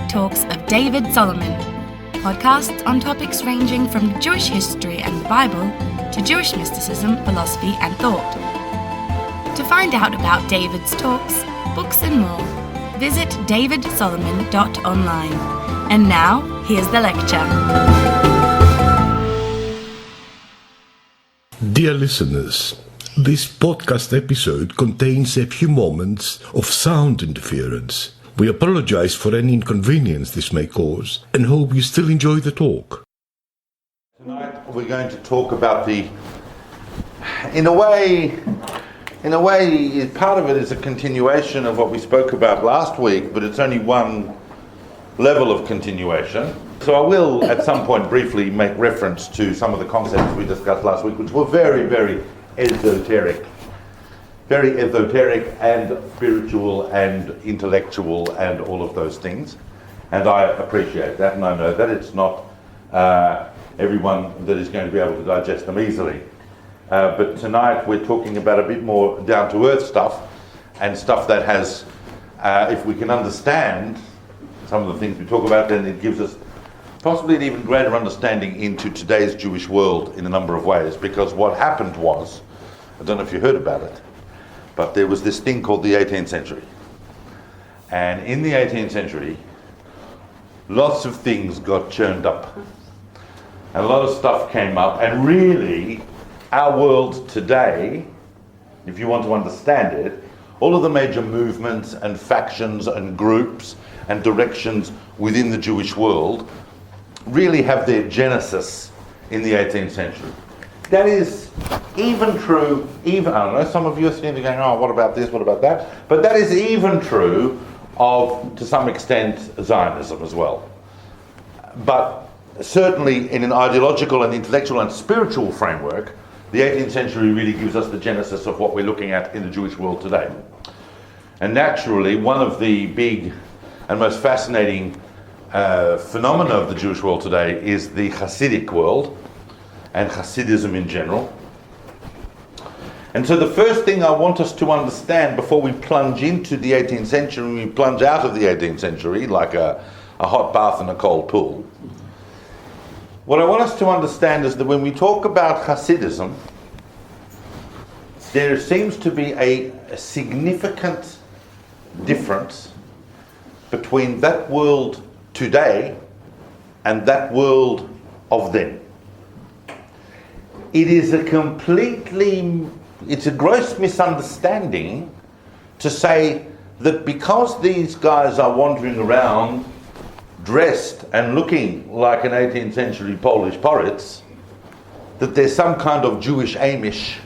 Talks of David Solomon, podcasts on topics ranging from Jewish history and the Bible to Jewish mysticism, philosophy and thought. To find out about David's talks, books and more, visit davidsolomon.online. And now, here's the lecture. Dear listeners, this podcast episode contains a few moments of sound interference. We apologize for any inconvenience this may cause and hope you still enjoy the talk. Tonight we're going to talk about in a way, part of it is a continuation of what we spoke about last week, but it's only one level of continuation. So I will at some point briefly make reference to some of the concepts we discussed last week, which were very, very esoteric and spiritual and intellectual and all of those things. And I appreciate that, and I know that it's not everyone that is going to be able to digest them easily. But tonight we're talking about a bit more down-to-earth stuff, and stuff that has, if we can understand some of the things we talk about, then it gives us possibly an even greater understanding into today's Jewish world in a number of ways. Because what happened was, I don't know if you heard about it, but there was this thing called the 18th century. And in the 18th century, lots of things got churned up. And a lot of stuff came up, and really, our world today, if you want to understand it, all of the major movements and factions and groups and directions within the Jewish world really have their genesis in the 18th century. That is even true, I don't know, some of you are sitting there going, oh, what about this, what about that? But that is even true of, to some extent, Zionism as well. But certainly in an ideological and intellectual and spiritual framework, the 18th century really gives us the genesis of what we're looking at in the Jewish world today. And naturally, one of the big and most fascinating phenomena of the Jewish world today is the Chassidic world and Chassidism in general. And so the first thing I want us to understand before we plunge into the 18th century, we plunge out of the 18th century like a hot bath in a cold pool. What I want us to understand is that when we talk about Chassidism, there seems to be a significant difference between that world today and that world of then. It is it's a gross misunderstanding to say that because these guys are wandering around dressed and looking like an 18th century Polish Poritz, that there's some kind of Jewish Amish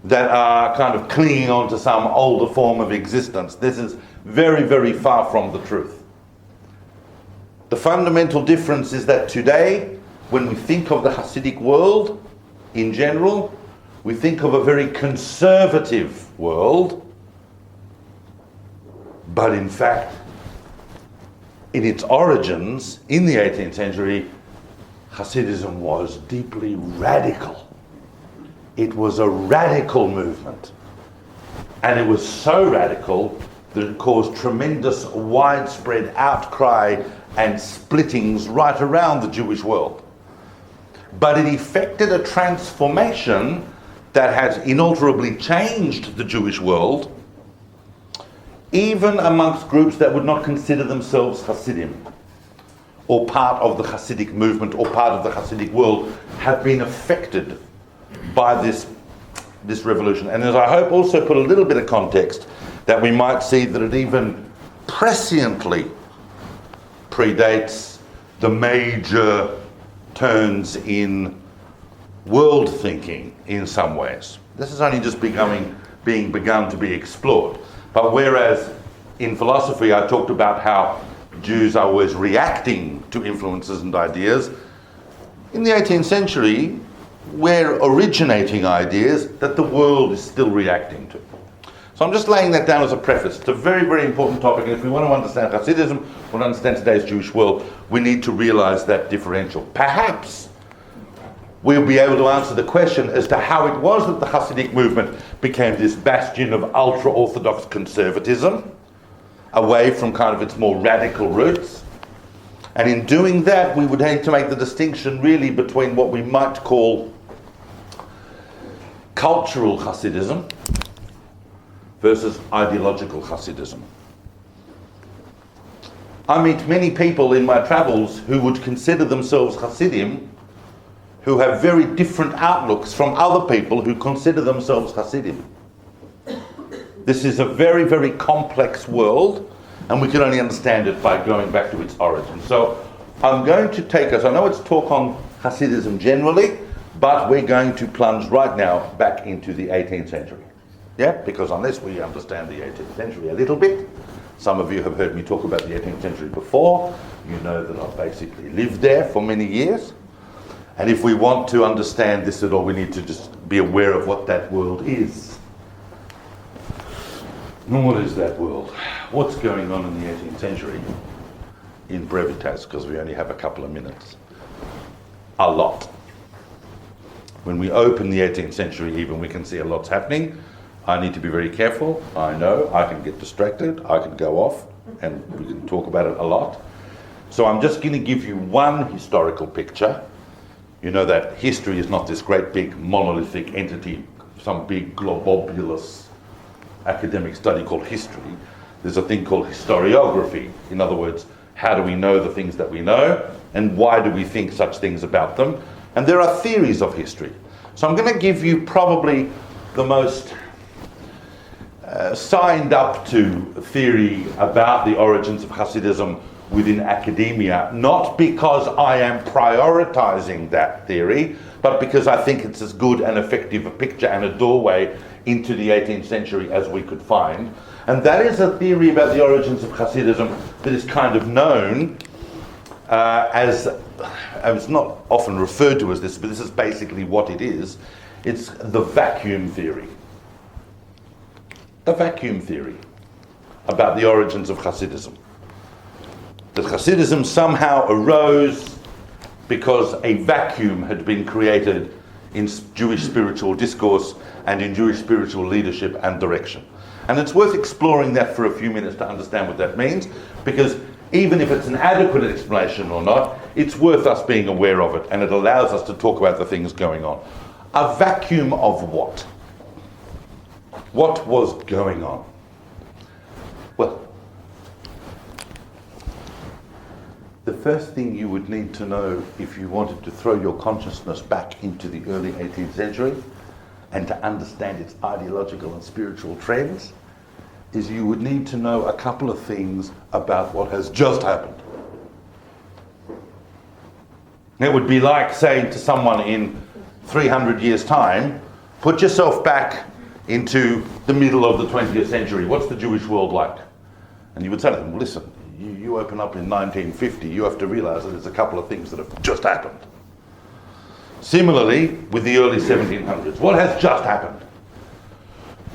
that are kind of clinging on to some older form of existence. This is very, very far from the truth. The fundamental difference is that today, when we think of the Hasidic world in general, we think of a very conservative world, but in fact, in its origins, in the 18th century, Hasidism was deeply radical. It was a radical movement. And it was so radical that it caused tremendous widespread outcry and splittings right around the Jewish world. But it effected a transformation that has inalterably changed the Jewish world, even amongst groups that would not consider themselves Hasidim, or part of the Hasidic movement, or part of the Hasidic world, have been affected by this revolution. And as I hope also put a little bit of context, that we might see that it even presciently predates the major turns in world thinking in some ways. This is only just being begun to be explored. But whereas in philosophy I talked about how Jews are always reacting to influences and ideas, in the 18th century we're originating ideas that the world is still reacting to. So I'm just laying that down as a preface. It's a very, very important topic, and if we want to understand Chassidism, want to understand today's Jewish world, we need to realize that differential. Perhaps we'll be able to answer the question as to how it was that the Chassidic movement became this bastion of ultra-Orthodox conservatism, away from kind of its more radical roots. And in doing that, we would need to make the distinction really between what we might call cultural Chassidism versus ideological Chassidism. I meet many people in my travels who would consider themselves Chassidim, who have very different outlooks from other people who consider themselves Chassidim. This is a very, very complex world, and we can only understand it by going back to its origin. So I'm going to take us, I know it's talk on Chassidism generally, but we're going to plunge right now back into the 18th century. Yeah, because unless we understand the 18th century a little bit, some of you have heard me talk about the 18th century before, you know that I've basically lived there for many years. And if we want to understand this at all, we need to just be aware of what that world is. And what is that world? What's going on in the 18th century? In brevitas, because we only have a couple of minutes. A lot. When we open the 18th century even, we can see a lot's happening. I need to be very careful. I know I can get distracted. I can go off and we can talk about it a lot. So I'm just going to give you one historical picture. You know that history is not this great big monolithic entity, some big globulous academic study called history. There's a thing called historiography. In other words, how do we know the things that we know and why do we think such things about them? And there are theories of history. So I'm going to give you probably the most signed up to theory about the origins of Hasidism within academia, not because I am prioritizing that theory, but because I think it's as good and effective a picture and a doorway into the 18th century as we could find. And that is a theory about the origins of Hasidism that is kind of known as, it's not often referred to as this, but this is basically what it is. It's the vacuum theory. The vacuum theory about the origins of Chassidism. That Chassidism somehow arose because a vacuum had been created in Jewish spiritual discourse and in Jewish spiritual leadership and direction. And it's worth exploring that for a few minutes to understand what that means, because even if it's an adequate explanation or not, it's worth us being aware of it, and it allows us to talk about the things going on. A vacuum of what? What was going on? Well, the first thing you would need to know if you wanted to throw your consciousness back into the early 18th century and to understand its ideological and spiritual trends is you would need to know a couple of things about what has just happened. It would be like saying to someone in 300 years' time, put yourself back into the middle of the 20th century. What's the Jewish world like? And you would say to them, listen, you open up in 1950, you have to realize that there's a couple of things that have just happened. Similarly, with the early 1700s, what has just happened?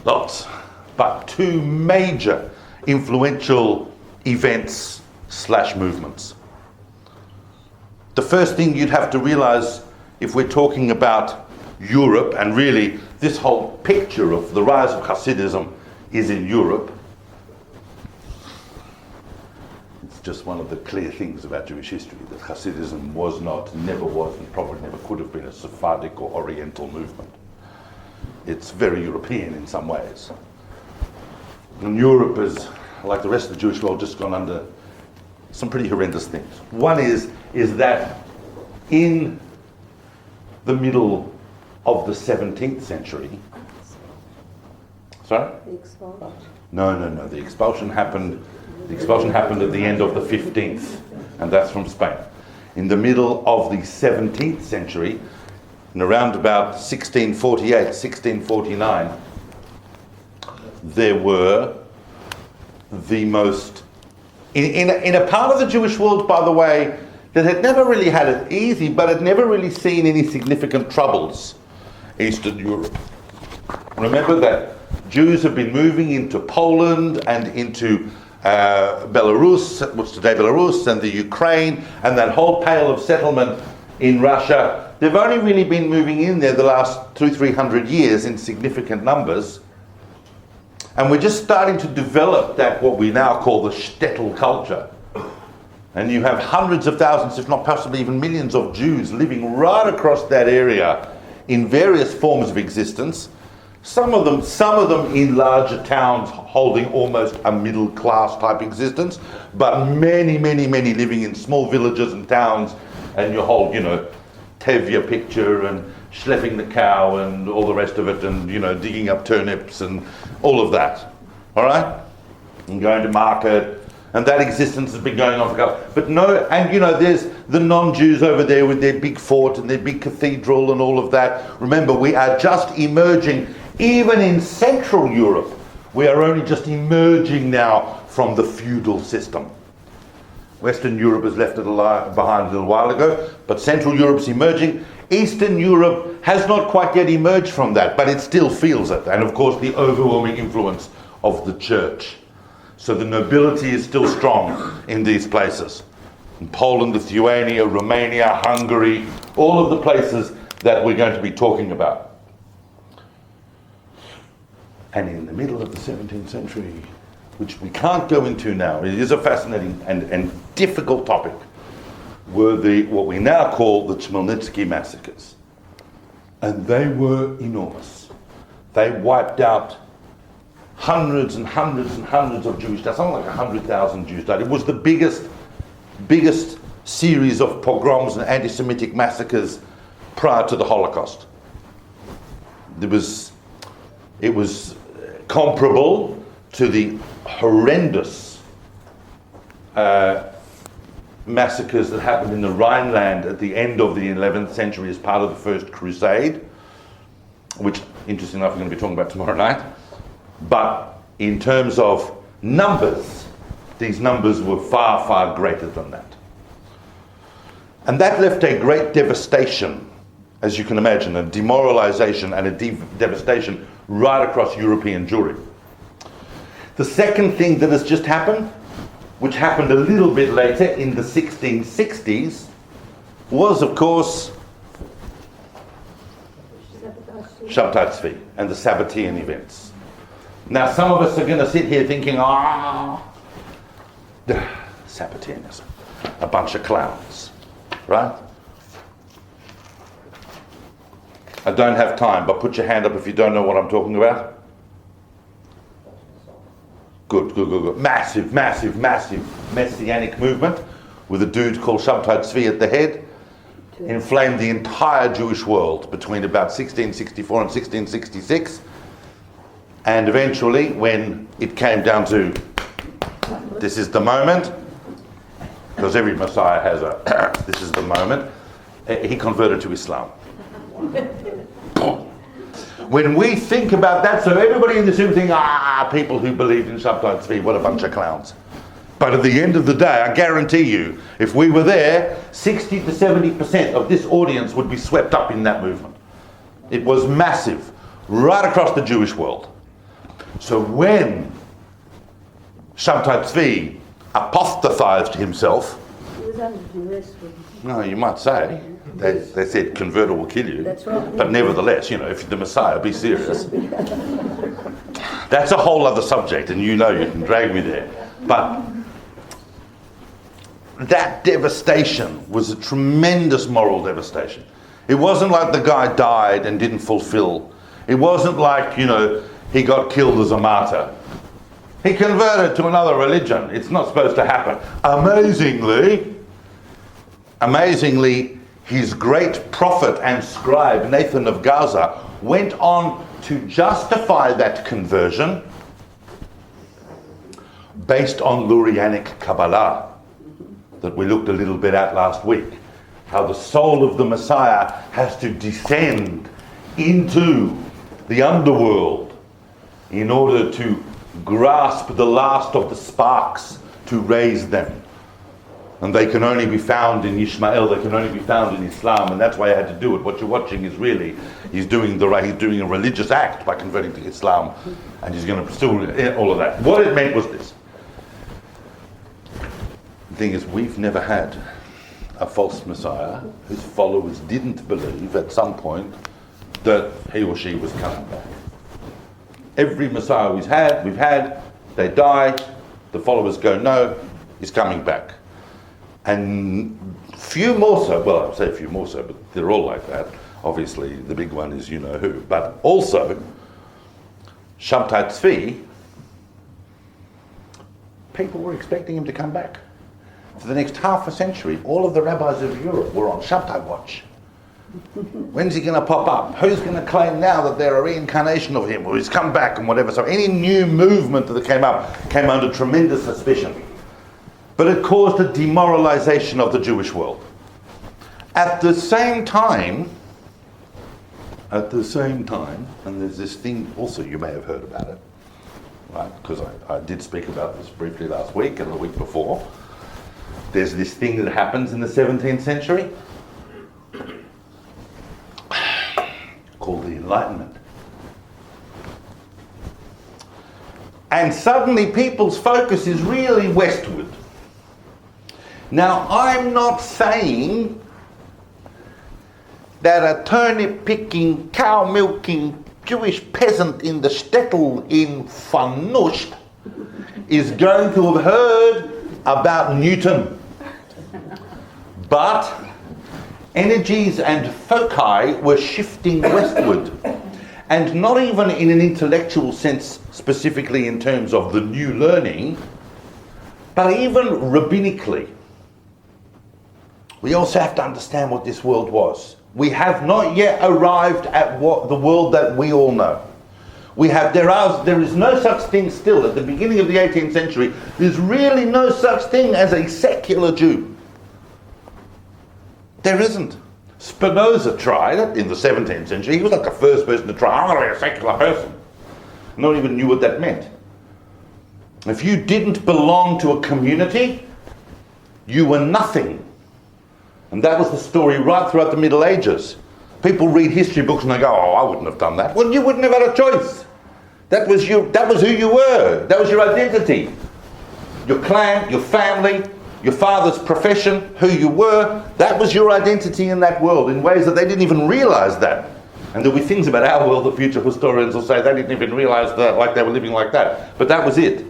Lots. But two major influential events / movements. The first thing you'd have to realize if we're talking about Europe, and really this whole picture of the rise of Hasidism is in Europe. It's just one of the clear things about Jewish history, that Hasidism was not, never was, and probably never could have been a Sephardic or Oriental movement. It's very European in some ways. And Europe is, like the rest of the Jewish world, just gone under some pretty horrendous things. One is that in the middle of the 17th century. Sorry? The expulsion. No. The expulsion happened at the end of the 15th, and that's from Spain. In the middle of the 17th century, and around about 1648, 1649, there were the most, in a part of the Jewish world, by the way, that had never really had it easy, but had never really seen any significant troubles, Eastern Europe. Remember that Jews have been moving into Poland and into Belarus, what's today Belarus, and the Ukraine, and that whole pale of settlement in Russia. They've only really been moving in there the last 200-300 years in significant numbers. And we're just starting to develop that, what we now call the shtetl culture. And you have hundreds of thousands, if not possibly even millions of Jews living right across that area in various forms of existence. Some of them in larger towns holding almost a middle class type existence, but many living in small villages and towns, and you hold, Tevye picture and schlepping the cow and all the rest of it, and digging up turnips and all of that. All right? And going to market. And that existence has been going on for there's the non-Jews over there with their big fort and their big cathedral and all of that. Remember, we are just emerging, even in Central Europe, we are only just emerging now from the feudal system. Western Europe has left it behind a little while ago, but Central Europe's emerging. Eastern Europe has not quite yet emerged from that, but it still feels it. And of course, the overwhelming influence of the church. So the nobility is still strong in these places. In Poland, Lithuania, Romania, Hungary, all of the places that we're going to be talking about. And in the middle of the 17th century, which we can't go into now, it is a fascinating and difficult topic, were what we now call the Chmielnicki massacres. And they were enormous. They wiped out hundreds and hundreds and hundreds of Jewish died. Something like 100,000 Jews died. It was the biggest series of pogroms and anti-Semitic massacres prior to the Holocaust. It was comparable to the horrendous massacres that happened in the Rhineland at the end of the 11th century as part of the First Crusade, which, interesting enough, we're going to be talking about tomorrow night. But in terms of numbers, these numbers were far, far greater than that. And that left a great devastation, as you can imagine, a demoralization and a devastation right across European Jewry. The second thing that has just happened, which happened a little bit later in the 1660s, was, of course, Shabtai Tzvi and the Sabbatean events. Now, some of us are going to sit here thinking, Sabbateanism, a bunch of clowns, right? I don't have time, but put your hand up if you don't know what I'm talking about. Good. Massive messianic movement with a dude called Shabtai Tzvi at the head, inflamed the entire Jewish world between about 1664 and 1666. And eventually, when it came down to this is the moment, because every Messiah has a this is the moment, he converted to Islam. When we think about that, so everybody in this room think, people who believed in Shabtai Tzvi, what a bunch of clowns. But at the end of the day, I guarantee you, if we were there, 60 to 70% of this audience would be swept up in that movement. It was massive, right across the Jewish world. So when Shabtai Tzvi apostatized himself, he was under duress. no, you might say, they said convert or we'll kill you. That's right. But nevertheless, if you're the Messiah, be serious. That's a whole other subject, and you can drag me there. But that devastation was a tremendous moral devastation. It wasn't like the guy died and didn't fulfill. It wasn't like, he got killed as a martyr. He converted to another religion. It's not supposed to happen. Amazingly, his great prophet and scribe, Nathan of Gaza, went on to justify that conversion based on Lurianic Kabbalah that we looked a little bit at last week. How the soul of the Messiah has to descend into the underworld in order to grasp the last of the sparks to raise them. And they can only be found in Ishmael, they can only be found in Islam, and that's why I had to do it. What you're watching is really, he's doing a religious act by converting to Islam, and he's going to pursue all of that. What it meant was this. The thing is, we've never had a false Messiah whose followers didn't believe at some point that he or she was coming back. Every Messiah we've had, they die, the followers go, no, he's coming back. And few more so, well, I say few more so, but they're all like that. Obviously, the big one is you know who. But also, Shabtai Tzvi, people were expecting him to come back. For the next half a century, all of the rabbis of Europe were on Shabtai watch. When's he going to pop up? Who's going to claim now that they're a reincarnation of him, or he's come back and whatever? So any new movement that came up came under tremendous suspicion. But it caused a demoralization of the Jewish world. At the same time, and there's this thing also, you may have heard about it, right? Because I did speak about this briefly last week and the week before. There's this thing that happens in the 17th century called the Enlightenment. And suddenly people's focus is really westward. Now, I'm not saying that a turnip-picking, cow-milking Jewish peasant in the shtetl in Fanusht is going to have heard about Newton. But energies and foci were shifting westward. And not even in an intellectual sense, specifically in terms of the new learning, but even rabbinically. We also have to understand what this world was. We have not yet arrived at what the world that we all know. There is no such thing still, at the beginning of the 18th century, there's really no such thing as a secular Jew. There isn't. Spinoza tried it in the 17th century. He was like the first person to try, I'm going to be a secular person. No one even knew what that meant. If you didn't belong to a community, you were nothing. And that was the story right throughout the Middle Ages. People read history books and they go, oh, I wouldn't have done that. Well, you wouldn't have had a choice. That was who you were. That was your identity. Your clan, your family, your father's profession, who you were, that was your identity in that world in ways that they didn't even realize that. And there'll be things about our world that future historians will say they didn't even realize that, like they were living like that. But that was it.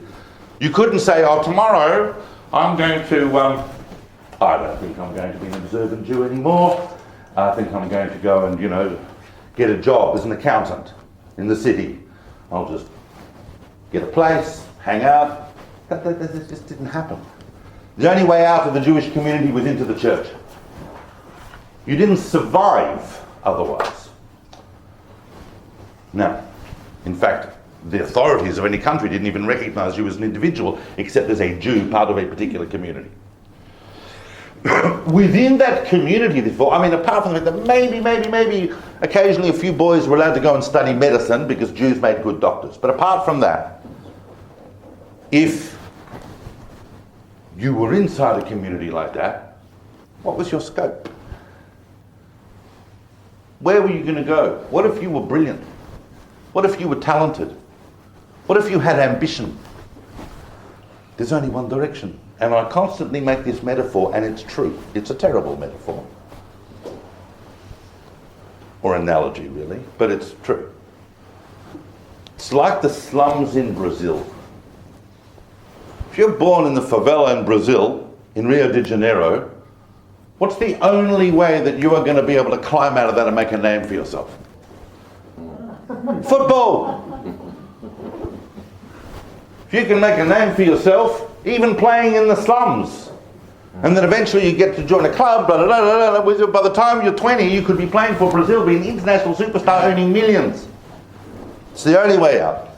You couldn't say, oh, tomorrow I'm going to, I don't think I'm going to be an observant Jew anymore. I think I'm going to go and, get a job as an accountant in the city. I'll just get a place, hang out. That just didn't happen. The only way out of the Jewish community was into the church. You didn't survive otherwise. Now, in fact, the authorities of any country didn't even recognize you as an individual, except as a Jew, part of a particular community. Within that community, therefore, apart from the fact that maybe, occasionally a few boys were allowed to go and study medicine because Jews made good doctors. But apart from that, if you were inside a community like that, what was your scope? Where were you going to go? What if you were brilliant? What if you were talented? What if you had ambition? There's only one direction. And I constantly make this metaphor, and it's true. It's a terrible metaphor. Or analogy, really, but it's true. It's like the slums in Brazil. If you're born in the favela in Brazil, in Rio de Janeiro, what's the only way that you are going to be able to climb out of that and make a name for yourself? Football! If you can make a name for yourself, even playing in the slums, and then eventually you get to join a club, blah, blah, blah, blah, blah. By the time you're 20, you could be playing for Brazil, be an international superstar, earning millions. It's the only way out.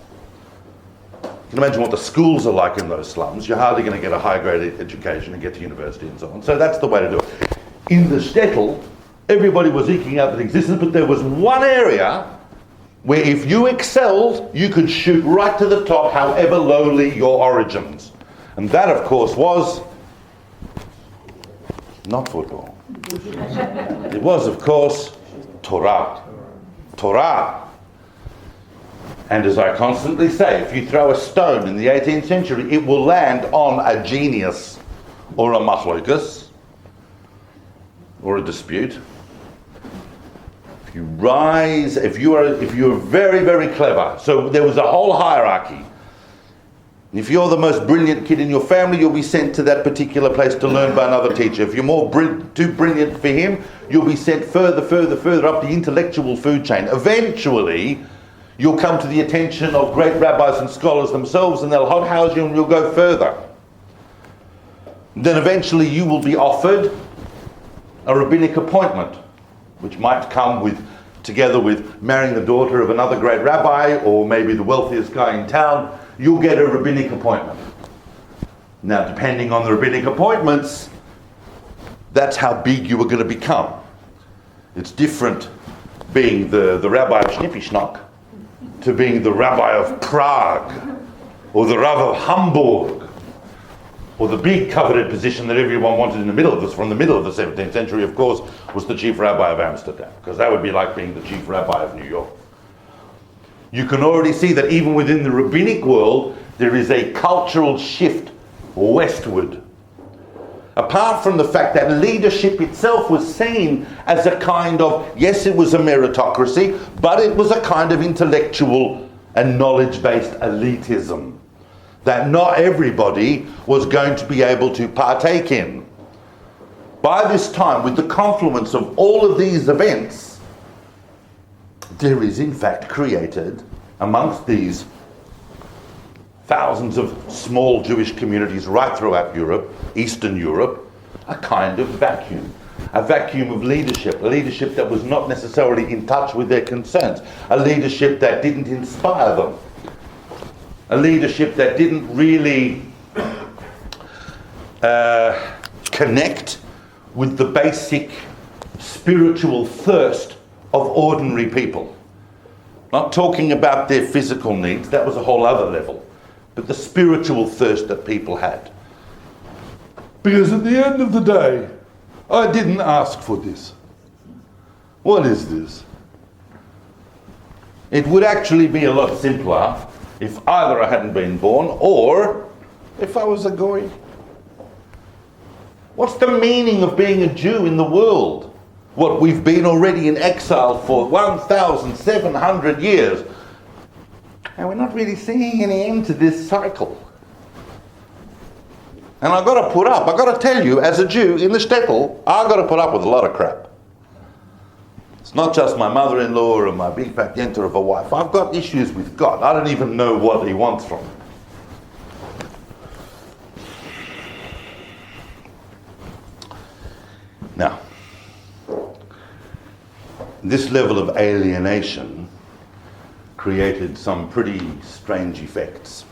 You can imagine what the schools are like in those slums. You're hardly going to get a high-grade education and get to university and so on. So that's the way to do it. In the shtetl, everybody was eking out their existence, but there was one area where if you excelled, you could shoot right to the top, however lowly your origins. And that, of course, was not football. It was, of course, Torah. Torah. And as I constantly say, if you throw a stone in the 18th century, it will land on a genius or a machlokas or a dispute. you rise, if you're very, very clever, so there was a whole hierarchy. If you're the most brilliant kid in your family, you'll be sent to that particular place to learn by another teacher. If you're too brilliant for him, you'll be sent further up the intellectual food chain. Eventually, you'll come to the attention of great rabbis and scholars themselves, and they'll hothouse you and you'll go further. Then eventually you will be offered a rabbinic appointment, which might come together with marrying the daughter of another great rabbi, or maybe the wealthiest guy in town. You'll get a rabbinic appointment. Now, depending on the rabbinic appointments, that's how big you are going to become. It's different being the rabbi of Schnippischnock to being the rabbi of Prague, or the Rav of Hamburg, or the big coveted position that everyone wanted from the middle of the 17th century, of course, was the chief rabbi of Amsterdam, because that would be like being the chief rabbi of New York. You can already see that even within the rabbinic world, there is a cultural shift westward. Apart from the fact that leadership itself was seen as a kind of, yes, it was a meritocracy, but it was a kind of intellectual and knowledge-based elitism that not everybody was going to be able to partake in. By this time, with the confluence of all of these events, there is in fact created amongst these thousands of small Jewish communities right throughout Europe, Eastern Europe, a kind of vacuum. A vacuum of leadership, a leadership that was not necessarily in touch with their concerns, a leadership that didn't inspire them, a leadership that didn't really connect with the basic spiritual thirst of ordinary people. Not talking about their physical needs, that was a whole other level, but the spiritual thirst that people had. Because at the end of the day, I didn't ask for this. What is this? It would actually be a lot simpler if either I hadn't been born or if I was a goy. What's the meaning of being a Jew in the world? What, we've been already in exile for 1,700 years, and we're not really seeing any end to this cycle. And I've got to tell you, as a Jew in the shtetl, I've got to put up with a lot of crap. It's not just my mother-in-law or my big fat yenter of a wife. I've got issues with God. I don't even know what he wants from me. Now, this level of alienation created some pretty strange effects.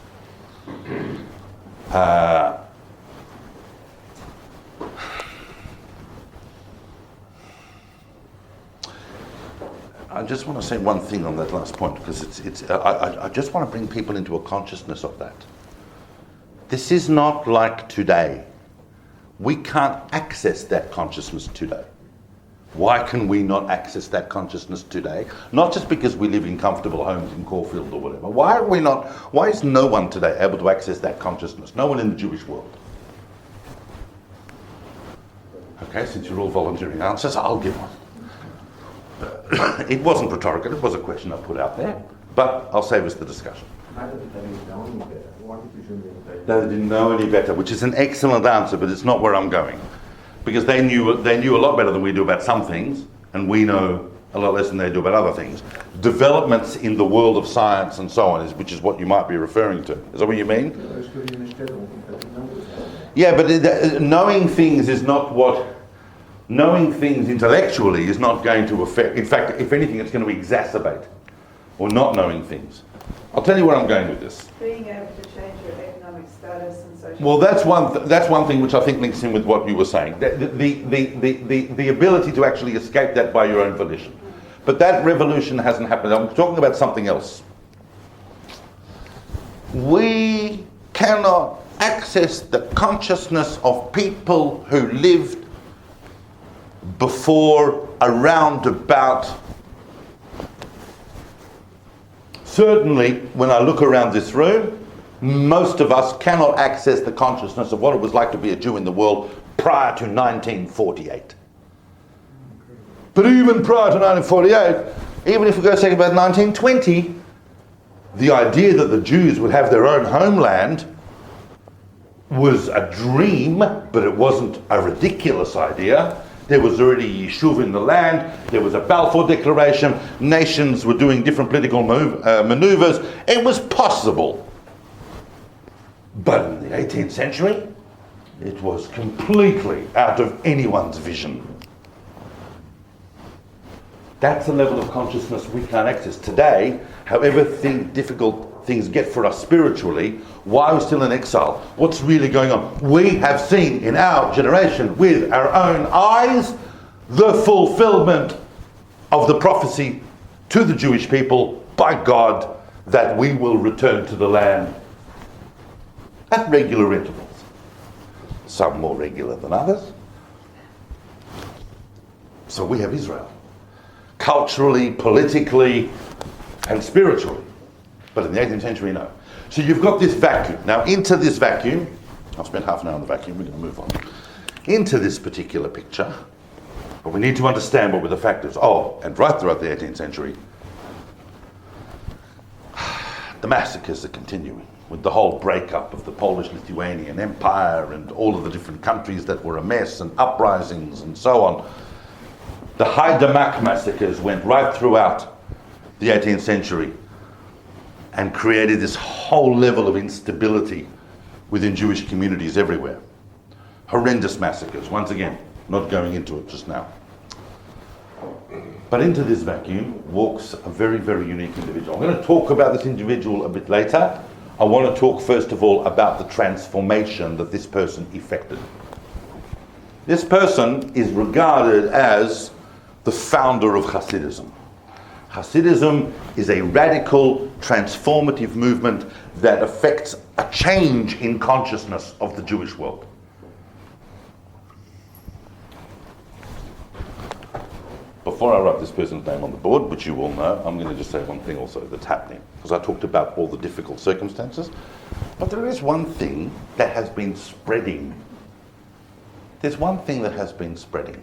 I just want to say one thing on that last point, because I just want to bring people into a consciousness of that. This is not like today. We can't access that consciousness today. Why can we not access that consciousness today? Not just because we live in comfortable homes in Caulfield or whatever. Why is no one today able to access that consciousness? No one in the Jewish world. Okay, since you're all volunteering answers, I'll give one. It wasn't rhetorical, it was a question I put out there, but I'll save us the discussion. They didn't know any better, which is an excellent answer, but it's not where I'm going. Because they knew a lot better than we do about some things, and we know a lot less than they do about other things. Developments in the world of science and so on, which is what you might be referring to. Is that what you mean? Yeah, but knowing things is not what... Knowing things intellectually is not going to affect... In fact, if anything, it's going to exacerbate. Or not knowing things. I'll tell you where I'm going with this. Being able to change your economic status and social... Well, that's one thing which I think links in with what you were saying. The ability to actually escape that by your own volition. But that revolution hasn't happened. I'm talking about something else. We cannot access the consciousness of people who lived before around about... Certainly, when I look around this room, most of us cannot access the consciousness of what it was like to be a Jew in the world prior to 1948. But even prior to 1948, even if we go say about 1920, the idea that the Jews would have their own homeland was a dream, but it wasn't a ridiculous idea. There was already Yishuv in the land, there was a Balfour Declaration, nations were doing different political maneuvers. It was possible. But in the 18th century, it was completely out of anyone's vision. That's a level of consciousness we can't access today. However difficult things get for us spiritually, why are we still in exile? What's really going on? We have seen in our generation with our own eyes the fulfillment of the prophecy to the Jewish people by God that we will return to the land at regular intervals. Some more regular than others. So we have Israel. Culturally, politically, and spiritually. But in the 18th century, no. So you've got this vacuum. Now into this vacuum, I've spent half an hour on the vacuum, we're going to move on. Into this particular picture, but we need to understand what were the factors. Oh, and right throughout the 18th century, the massacres are continuing, with the whole breakup of the Polish-Lithuanian Empire and all of the different countries that were a mess and uprisings and so on. The Haidamach massacres went right throughout the 18th century and created this whole level of instability within Jewish communities everywhere. Horrendous massacres, once again, not going into it just now. But into this vacuum walks a very, very unique individual. I'm going to talk about this individual a bit later. I want to talk first of all about the transformation that this person effected. This person is regarded as the founder of Chassidism. Chassidism is a radical, transformative movement that affects a change in consciousness of the Jewish world. Before I write this person's name on the board, which you all know, I'm going to just say one thing also that's happening, because I talked about all the difficult circumstances. But there is one thing that has been spreading. There's one thing that has been spreading.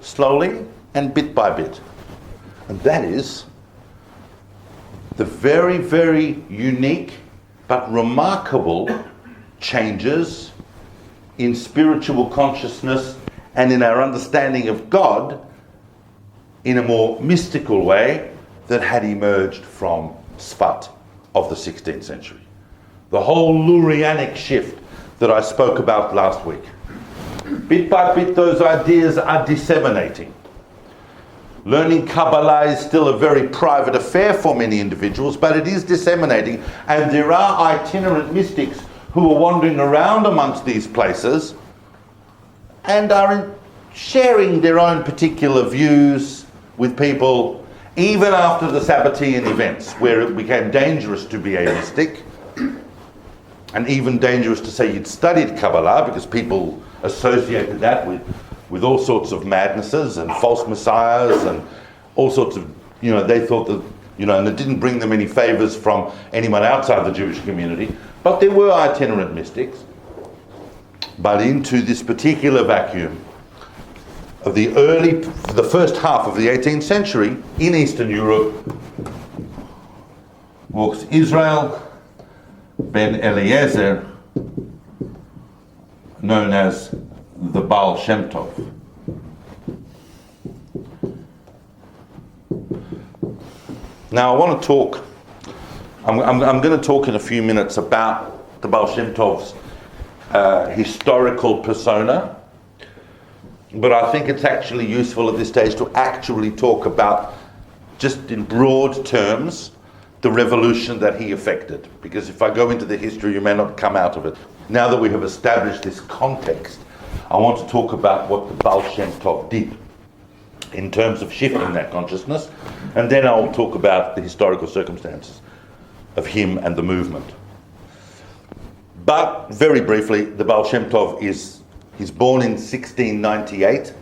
Slowly and bit by bit. And that is the very, very unique but remarkable changes in spiritual consciousness and in our understanding of God in a more mystical way that had emerged from Sfat of the 16th century. The whole Lurianic shift that I spoke about last week. Bit by bit, those ideas are disseminating. Learning Kabbalah is still a very private affair for many individuals, but it is disseminating, and there are itinerant mystics who are wandering around amongst these places and are sharing their own particular views with people, even after the Sabbatean events, where it became dangerous to be a mystic, and even dangerous to say you'd studied Kabbalah, because people associated that with all sorts of madnesses and false messiahs and all sorts of, they thought that, and it didn't bring them any favors from anyone outside the Jewish community. But there were itinerant mystics. But into this particular vacuum of the first half of the 18th century in Eastern Europe walks Israel ben Eliezer, known as the Baal Shem Tov. Now I want to talk, I'm going to talk in a few minutes about the Baal Shem Tov's historical persona, but I think it's actually useful at this stage to actually talk about, just in broad terms, the revolution that he effected. Because if I go into the history, you may not come out of it. Now that we have established this context, I want to talk about what the Baal Shem Tov did in terms of shifting that consciousness, and then I'll talk about the historical circumstances of him and the movement. But very briefly, the Baal Shem Tov he's born in 1698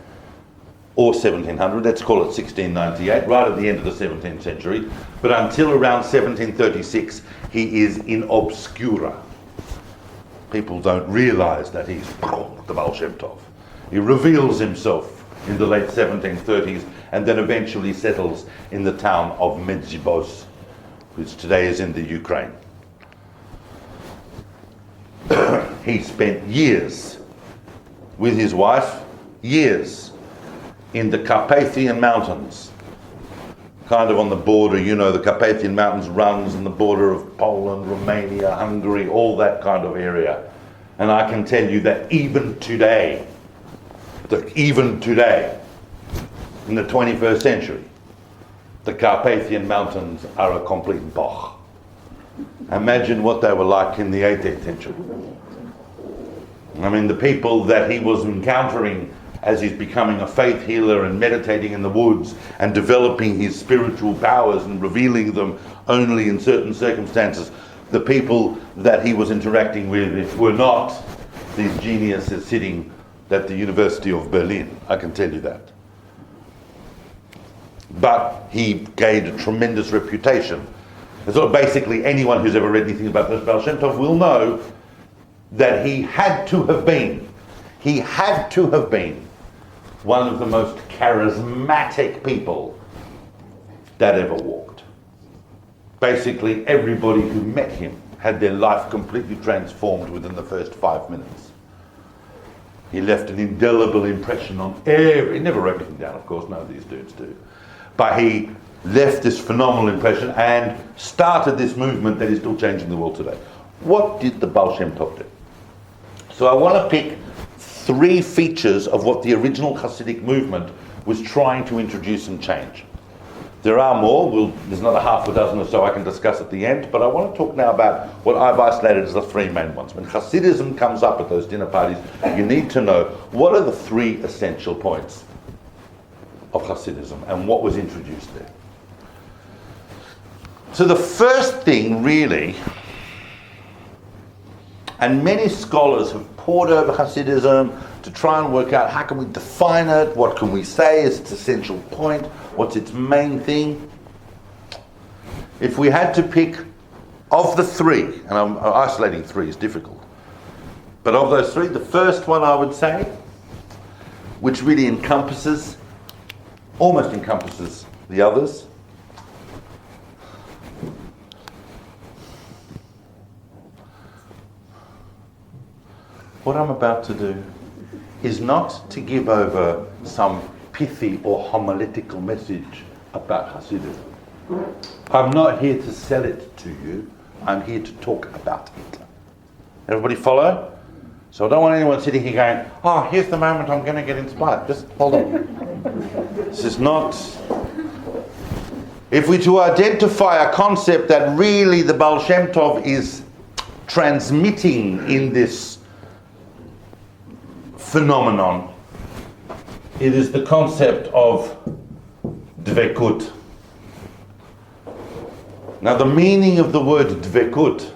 or 1700, let's call it 1698, right at the end of the 17th century, but until around 1736 he is in obscura. People don't realize that he's the Baal Shem Tov. He reveals himself in the late 1730s, and then eventually settles in the town of Medzhibozh, which today is in the Ukraine. He spent years with his wife, years in the Carpathian Mountains, kind of on the border, the Carpathian Mountains runs on the border of Poland, Romania, Hungary, all that kind of area. And I can tell you that even today, in the 21st century, the Carpathian Mountains are a complete bog. Imagine what they were like in the 18th century. I mean, the people that he was encountering as he's becoming a faith healer and meditating in the woods and developing his spiritual powers and revealing them only in certain circumstances, the people that he was interacting with were not these geniuses sitting at the University of Berlin, I can tell you that. But he gained a tremendous reputation. And so basically anyone who's ever read anything about this Baal Shem Tov will know that he had to have been one of the most charismatic people that ever walked. Basically everybody who met him had their life completely transformed within the first 5 minutes. He left an indelible impression on he never wrote anything down, of course, none of these dudes do. But he left this phenomenal impression and started this movement that is still changing the world today. What did the Baal Shem Tov do? So I want to pick 3 features of what the original Chassidic movement was trying to introduce and change. There are more, there's another half a dozen or so I can discuss at the end, but I want to talk now about what I've isolated as the 3 main ones. When Chassidism comes up at those dinner parties, you need to know what are the 3 essential points of Chassidism and what was introduced there. So the first thing really, and many scholars have pored over Chassidism to try and work out how can we define it, what can we say is its essential point, what's its main thing. If we had to pick of the 3, and I'm isolating 3 is difficult, but of those 3, the first one I would say, which really almost encompasses the others, what I'm about to do is not to give over some pithy or homiletical message about Hasidism. I'm not here to sell it to you. I'm here to talk about it. Everybody follow? So I don't want anyone sitting here going, oh, here's the moment I'm going to get inspired. Just hold on. This is not... If we're to identify a concept that really the Baal Shem Tov is transmitting in this phenomenon, it is the concept of dvekut. Now the meaning of the word dvekut,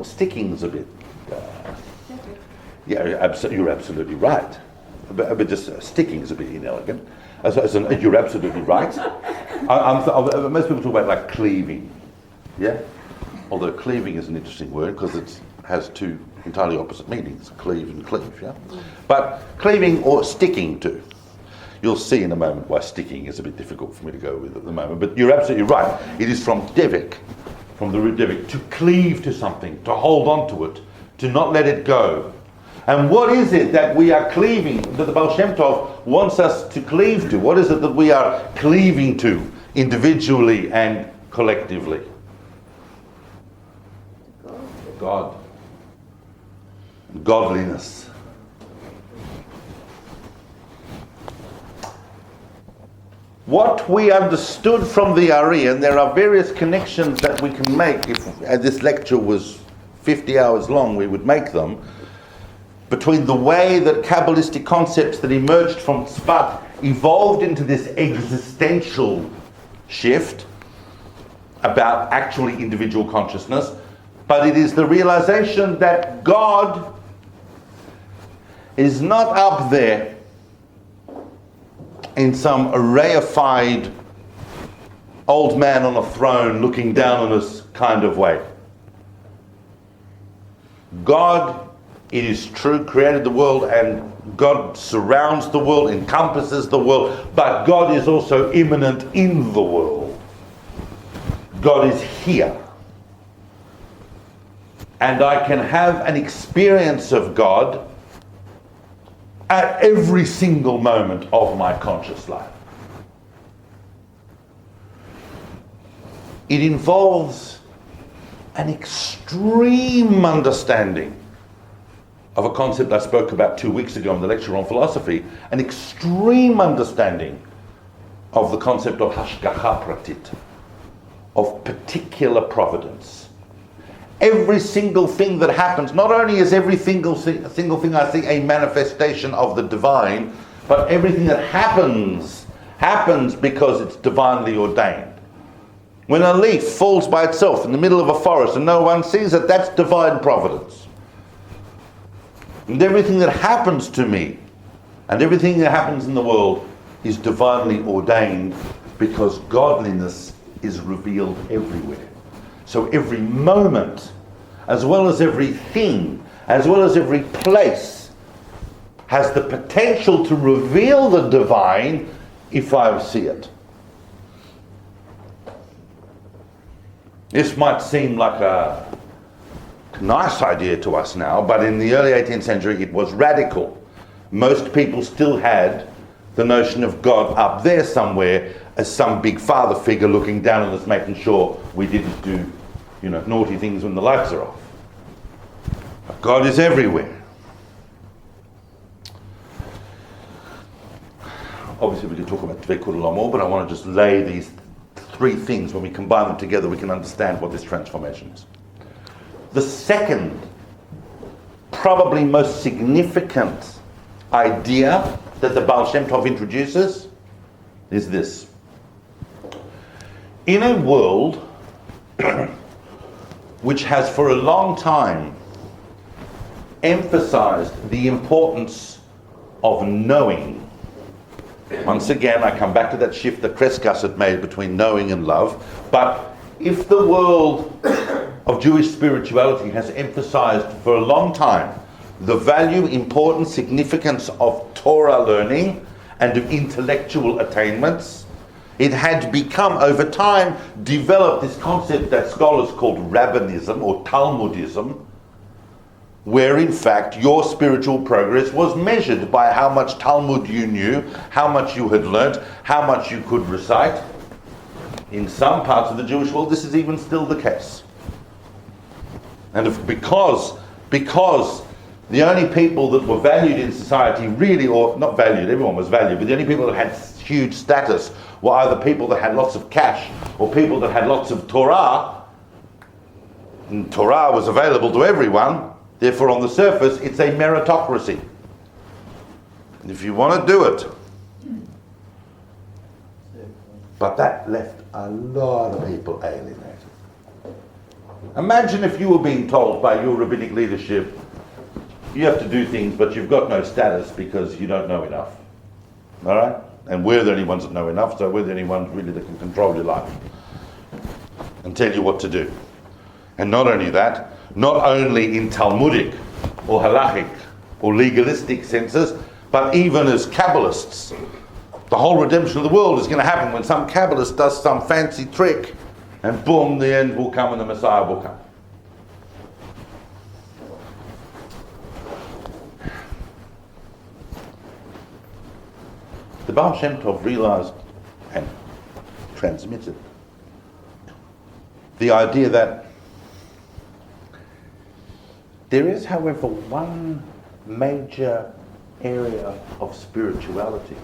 sticking is a bit, you're absolutely right, but just sticking is a bit inelegant. You're absolutely right. Most people talk about like cleaving, yeah? Although cleaving is an interesting word because it has 2 entirely opposite meanings, cleave and cleave, yeah? But cleaving or sticking to. You'll see in a moment why sticking is a bit difficult for me to go with at the moment, but you're absolutely right. It is from devik, from the root devik, to cleave to something, to hold on to it, to not let it go. And what is it that we are cleaving, that the Baal Shem Tov wants us to cleave to? What is it that we are cleaving to individually and collectively? God. Godliness. What we understood from the Ari, and there are various connections that we can make, if this lecture was 50 hours long, we would make them, between the way that Kabbalistic concepts that emerged from Tzfat evolved into this existential shift about actually individual consciousness, but it is the realization that God is not up there in some reified old man on a throne looking down on us kind of way. God It is true, created the world, and God surrounds the world, encompasses the world, but God is also immanent in the world. God is here. And I can have an experience of God at every single moment of my conscious life. It involves an extreme understanding of a concept I spoke about 2 weeks ago in the lecture on philosophy, an extreme understanding of the concept of hashgacha pratit, of particular providence. Every single thing that happens, not only is every single thing I think a manifestation of the divine, but everything that happens because it's divinely ordained. When a leaf falls by itself in the middle of a forest and no one sees it, that's divine providence. And everything that happens to me and everything that happens in the world is divinely ordained because godliness is revealed everywhere. So every moment, as well as everything, as well as every place, has the potential to reveal the divine if I see it. This might seem like a nice idea to us now, but in the early 18th century it was radical. Most people still had the notion of God up there somewhere as some big father figure looking down on us, making sure we didn't do, naughty things when the lights are off. But God is everywhere. Obviously we could talk about Dvekut a lot more, but I want to just lay these three things. When we combine them together, we can understand what this transformation is. The second, probably most significant idea that the Baal Shem Tov introduces is this. In a world which has for a long time emphasized the importance of knowing, once again, I come back to that shift that Kreskas had made between knowing and love. But if the world of Jewish spirituality has emphasized for a long time the value, importance, significance of Torah learning and of intellectual attainments, it had become, over time, developed this concept that scholars called rabbinism or Talmudism, where in fact your spiritual progress was measured by how much Talmud you knew, how much you had learnt, how much you could recite. In some parts of the Jewish world this is even still the case. And because the only people that were valued in society really, or not valued, everyone was valued, but the only people that had huge status were either people that had lots of cash or people that had lots of Torah, and Torah was available to everyone. Therefore, on the surface, it's a meritocracy. And if you want to do it. But that left a lot of people alienated. Imagine if you were being told by your rabbinic leadership, you have to do things, but you've got no status because you don't know enough. All right? And we're the only ones that know enough, so we're the only ones really that can control your life and tell you what to do. And not only that, not only in Talmudic or halachic or legalistic senses, but even as Kabbalists. The whole redemption of the world is going to happen when some Kabbalist does some fancy trick, and boom, the end will come and the Messiah will come. The Baal Shem Tov realized and transmitted the idea that there is, however, one major area of spirituality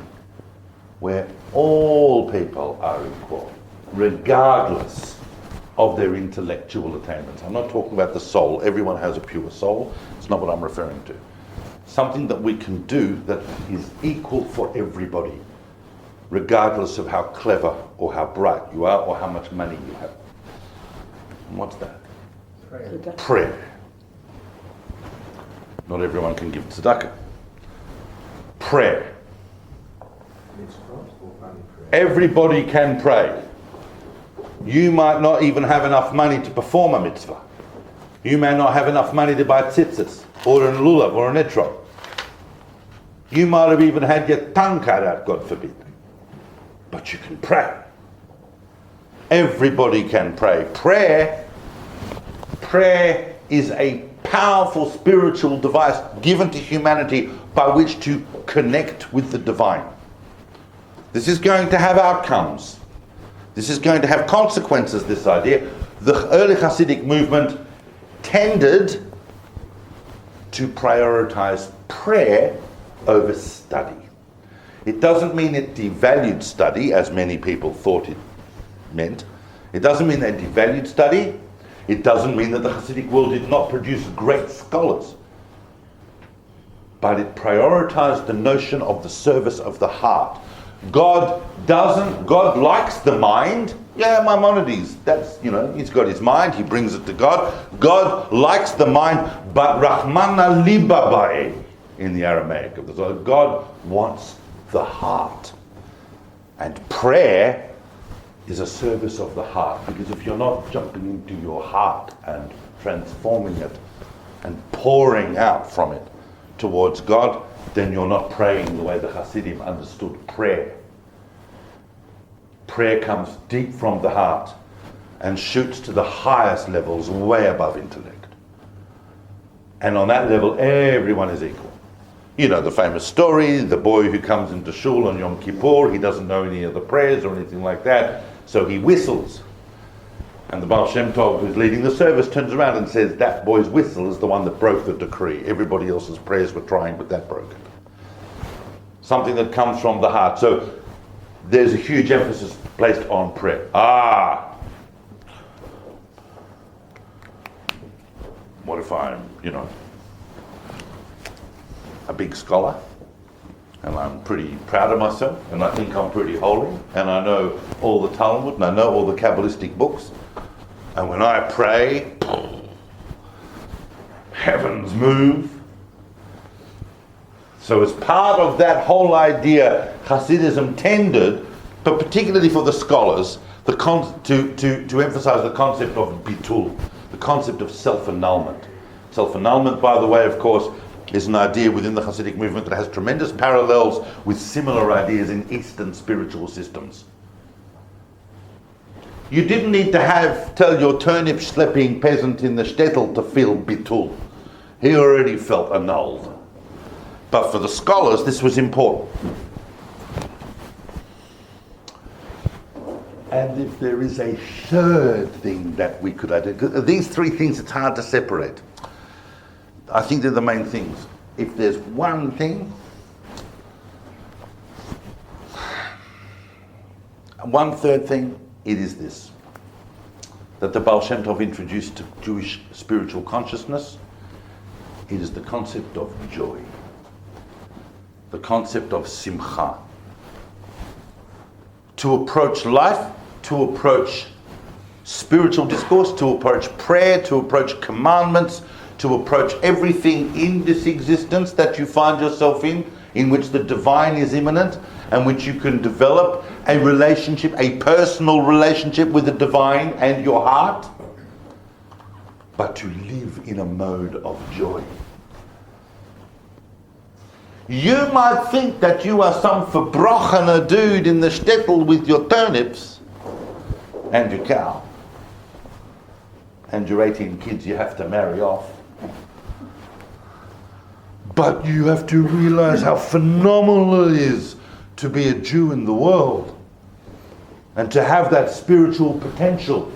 where all people are equal, regardless of their intellectual attainments. I'm not talking about the soul. Everyone has a pure soul. It's not what I'm referring to. Something that we can do that is equal for everybody, regardless of how clever or how bright you are or how much money you have. And what's that? Prayer. Not everyone can give tzedakah. Prayer. Everybody can pray. You might not even have enough money to perform a mitzvah. You may not have enough money to buy tzitzis, or an lulav, or an etrog. You might have even had your tongue cut out, God forbid. But you can pray. Everybody can pray. Prayer is a powerful spiritual device given to humanity by which to connect with the divine. This is going to have outcomes. This is going to have consequences, this idea. The early Chassidic movement tended to prioritize prayer over study. It doesn't mean it devalued study, as many people thought it meant. It doesn't mean they devalued study. It doesn't mean that the Chassidic world did not produce great scholars. But it prioritized the notion of the service of the heart. God likes the mind. Yeah, Maimonides, he's got his mind, he brings it to God. God likes the mind, but Rahmana liba bae in the Aramaic of the Zohar. God wants the heart. And prayer is a service of the heart, because if you're not jumping into your heart and transforming it and pouring out from it towards God, then you're not praying the way the Chassidim understood prayer. Prayer comes deep from the heart and shoots to the highest levels, way above intellect. And on that level, everyone is equal. You know the famous story, the boy who comes into shul on Yom Kippur, he doesn't know any of the prayers or anything like that, so he whistles. And the Baal Shem Tov, who's leading the service, turns around and says, that boy's whistle is the one that broke the decree. Everybody else's prayers were trying, but that broke it. Something that comes from the heart. So there's a huge emphasis placed on prayer. What if I'm, a big scholar, and I'm pretty proud of myself, and I think I'm pretty holy, and I know all the Talmud, and I know all the Kabbalistic books, and when I pray, heavens move. So as part of that whole idea, Chassidism tended, but particularly for the scholars, to emphasize the concept of bitul, the concept of self-annulment. Self-annulment, by the way, of course, is an idea within the Chassidic movement that has tremendous parallels with similar ideas in Eastern spiritual systems. You didn't need to tell your turnip-schlepping peasant in the shtetl to feel bitul. He already felt annulled. But for the scholars, this was important. And if there is a third thing that we could identify, these three things it's hard to separate. I think they're the main things. If there's one thing, one third thing, it is this. That the Baal Shem Tov introduced to Jewish spiritual consciousness, it is the concept of joy. The concept of simcha. To approach life, to approach spiritual discourse, to approach prayer, to approach commandments, to approach everything in this existence that you find yourself in which the divine is immanent, and which you can develop a relationship, a personal relationship with the divine and your heart, but to live in a mode of joy. You might think that you are some verbrochener dude in the shtetl with your turnips and your cow and your 18 kids you have to marry off. But you have to realize how phenomenal it is to be a Jew in the world and to have that spiritual potential.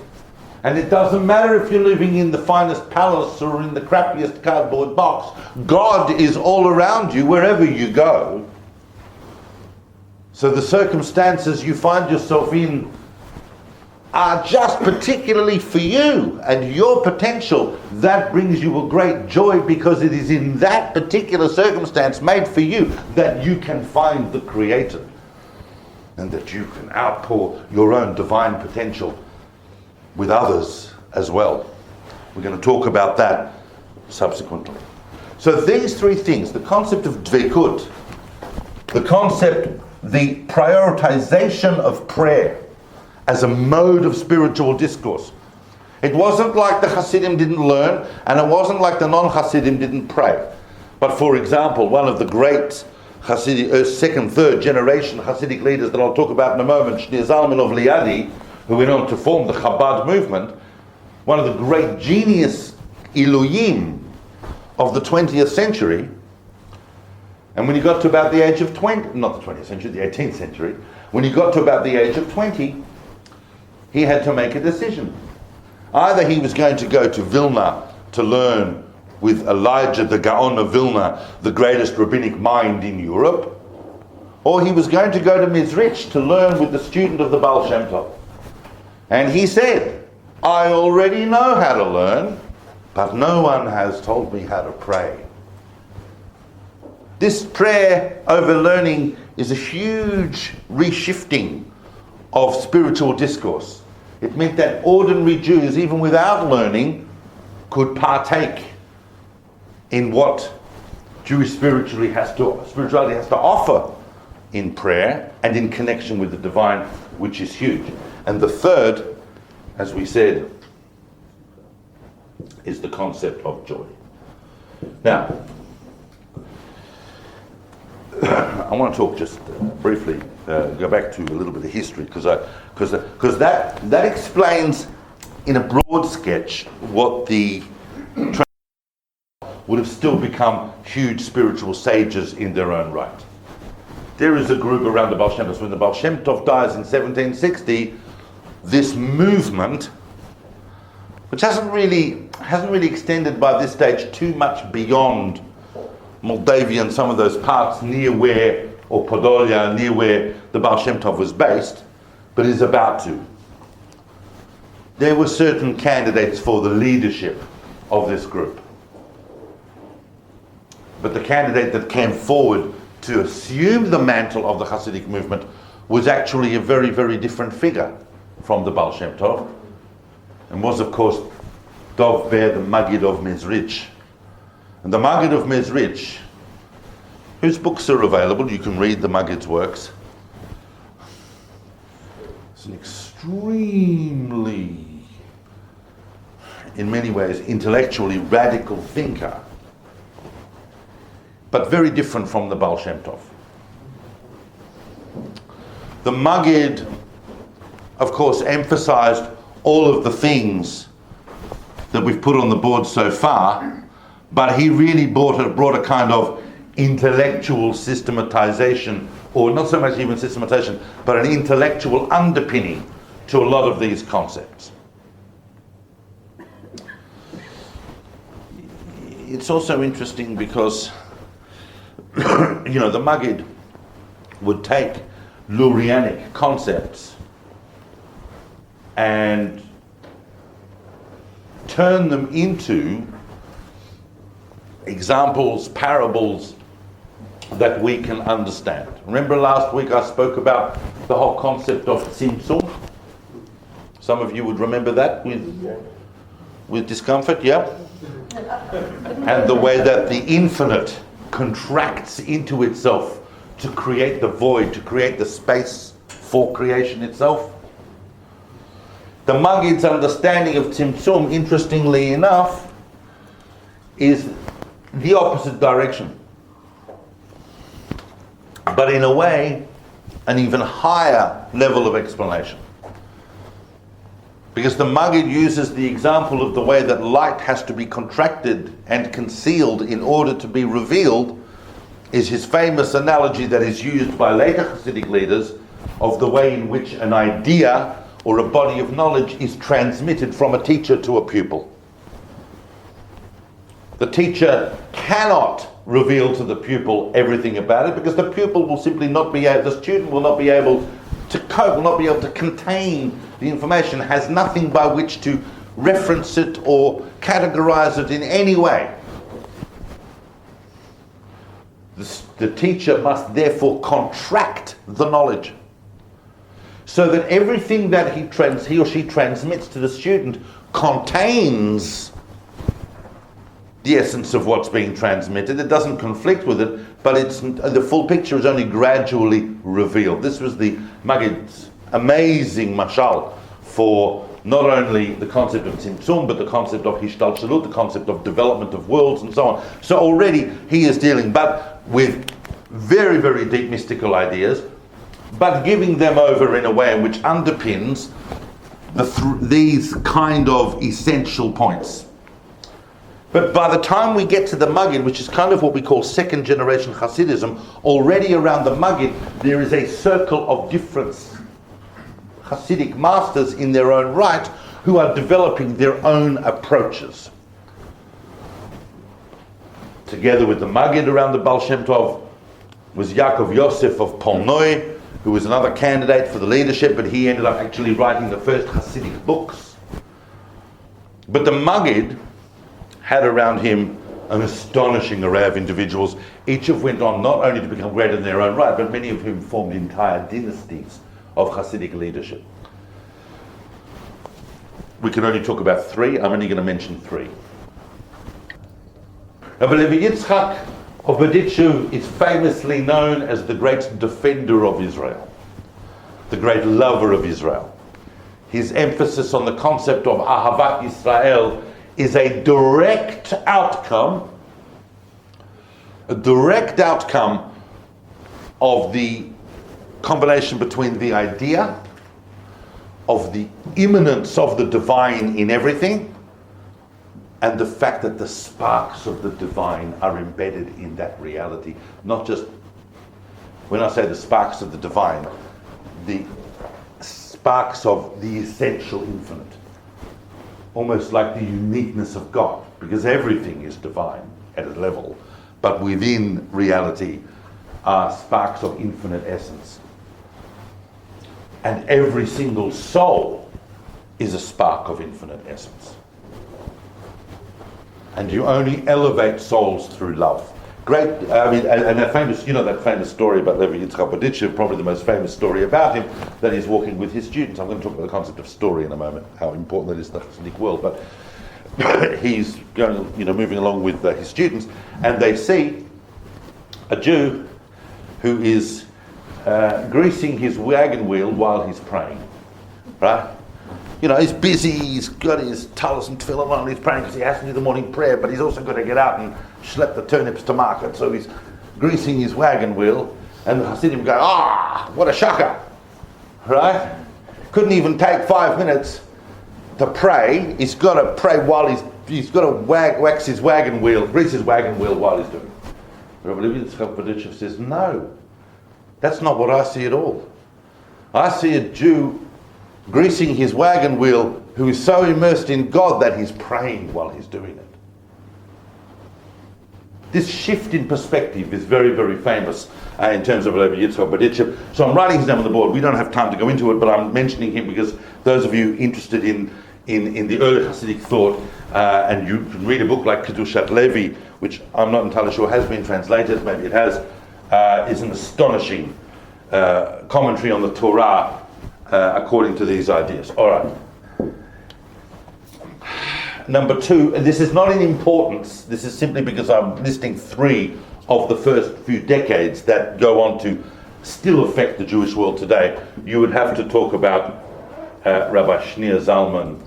And it doesn't matter if you're living in the finest palace or in the crappiest cardboard box. God is all around you wherever you go. So the circumstances you find yourself in are just particularly for you and your potential. That brings you a great joy, because it is in that particular circumstance made for you that you can find the Creator and that you can outpour your own divine potential with others as well. We're going to talk about that subsequently. So these three things, the concept of dvekut, the prioritization of prayer as a mode of spiritual discourse, It wasn't like the Chassidim didn't learn, and it wasn't like the non-Chassidim didn't pray. But for example, one of the great Chassidic, second, third generation Chassidic leaders that I'll talk about in a moment, Salomon of Liadi, who went on to form the Chabad movement, one of the great genius Elohim of the 20th century, and when he got to about the age of 20, not the 20th century, the 18th century, when he got to about the age of 20, he had to make a decision. Either he was going to go to Vilna to learn with Elijah the Gaon of Vilna, the greatest rabbinic mind in Europe, or he was going to go to Mizrich to learn with the student of the Baal Shem Tov. And he said, I already know how to learn, but no one has told me how to pray. This prayer over learning is a huge reshifting of spiritual discourse. It meant that ordinary Jews, even without learning, could partake in what Jewish spirituality has to offer in prayer and in connection with the divine, which is huge. And the third, as we said, is the concept of joy. Now, I want to talk just briefly, go back to a little bit of history, because that explains in a broad sketch what the would have still become huge spiritual sages in their own right. There is a group around the Baal Shem Tov. So when the Baal Shem Tov dies in 1760, this movement, which hasn't really extended by this stage too much beyond Moldavia and some of those parts near where, or Podolia, near where the Baal Shem Tov was based, but is about to. There were certain candidates for the leadership of this group. But the candidate that came forward to assume the mantle of the Chassidic movement was actually a very, very different figure from the Baal Shem Tov, and was of course Dov Ber, the Maggid of Mezrich. And the Maggid of Mezrich, whose books are available, you can read the Maggid's works. It's an extremely, in many ways, intellectually radical thinker, but very different from the Baal Shem Tov. The Maggid, of course, emphasized all of the things that we've put on the board so far, but he really brought a kind of intellectual systematization, or not so much even systematization, but an intellectual underpinning to a lot of these concepts. It's also interesting because the Maggid would take Lurianic concepts and turn them into examples, parables that we can understand. Remember last week I spoke about the whole concept of Tzimtzum? Some of you would remember that with discomfort, yeah? And the way that the infinite contracts into itself to create the void, to create the space for creation itself. The Maggid's understanding of Tzimtzum, interestingly enough, is the opposite direction. But in a way, an even higher level of explanation. Because the Maggid uses the example of the way that light has to be contracted and concealed in order to be revealed, is his famous analogy that is used by later Chassidic leaders of the way in which an idea or a body of knowledge is transmitted from a teacher to a pupil. The teacher cannot reveal to the pupil everything about it, because the pupil will simply not be able, the student will not be able to cope, will not be able to contain the information, has nothing by which to reference it or categorize it in any way. The teacher must therefore contract the knowledge so that everything that he or she transmits to the student contains the essence of what's being transmitted. It doesn't conflict with it, but the full picture is only gradually revealed. This was the Maggid's amazing mashal for not only the concept of Tzimtzum, but the concept of Hishtalshalut, the concept of development of worlds, and so on. So already he is dealing but with very, very deep mystical ideas, but giving them over in a way which underpins these kind of essential points. But by the time we get to the Maggid, which is kind of what we call second generation Chassidism, already around the Maggid there is a circle of different Chassidic masters in their own right who are developing their own approaches. Together with the Maggid around the Baal Shem Tov was Yaakov Yosef of Polnoi, who was another candidate for the leadership, but he ended up actually writing the first Chassidic books. But the Maggid had around him an astonishing array of individuals, each of went on not only to become great in their own right, but many of whom formed entire dynasties of Chassidic leadership. We can only talk about three. I'm only going to mention three. Rabbi Yitzchak of Berditchev is famously known as the great defender of Israel, the great lover of Israel. His emphasis on the concept of Ahavat Israel is a direct outcome of the combination between the idea of the immanence of the divine in everything and the fact that the sparks of the divine are embedded in that reality. Not just, when I say the sparks of the divine, the sparks of the essential infinite. Almost like the uniqueness of God, because everything is divine at a level, but within reality are sparks of infinite essence. And every single soul is a spark of infinite essence. And you only elevate souls through love. Great, and that famous, that famous story about Levi Yitzchak Berditchev, probably the most famous story about him, that he's walking with his students. I'm going to talk about the concept of story in a moment, how important that is in the Chassidic world. But he's going, moving along with his students, and they see a Jew who is greasing his wagon wheel while he's praying, right? He's busy, he's got his talis and tefillin on, he's praying because he has to do the morning prayer, but he's also got to get out and schlep the turnips to market, so he's greasing his wagon wheel, and the Hasidim go, what a shaka, right? Couldn't even take 5 minutes to pray. He's got to pray while he's got to wax his wagon wheel, grease his wagon wheel while he's doing it. Rabbi Yitzchak Berditchev says, no, that's not what I see at all. I see a Jew greasing his wagon wheel who is so immersed in God that he's praying while he's doing it. This shift in perspective is very, very famous in terms of Rabbi Yitzchak Berditchev. So I'm writing his name on the board. We don't have time to go into it, but I'm mentioning him because those of you interested in the early Chassidic thought, and you can read a book like Kedushat Levi, which I'm not entirely sure has been translated, maybe it has, is an astonishing commentary on the Torah according to these ideas. All right. Number two, and this is not in importance, this is simply because I'm listing three of the first few decades that go on to still affect the Jewish world today. You would have to talk about Rabbi Shneur Zalman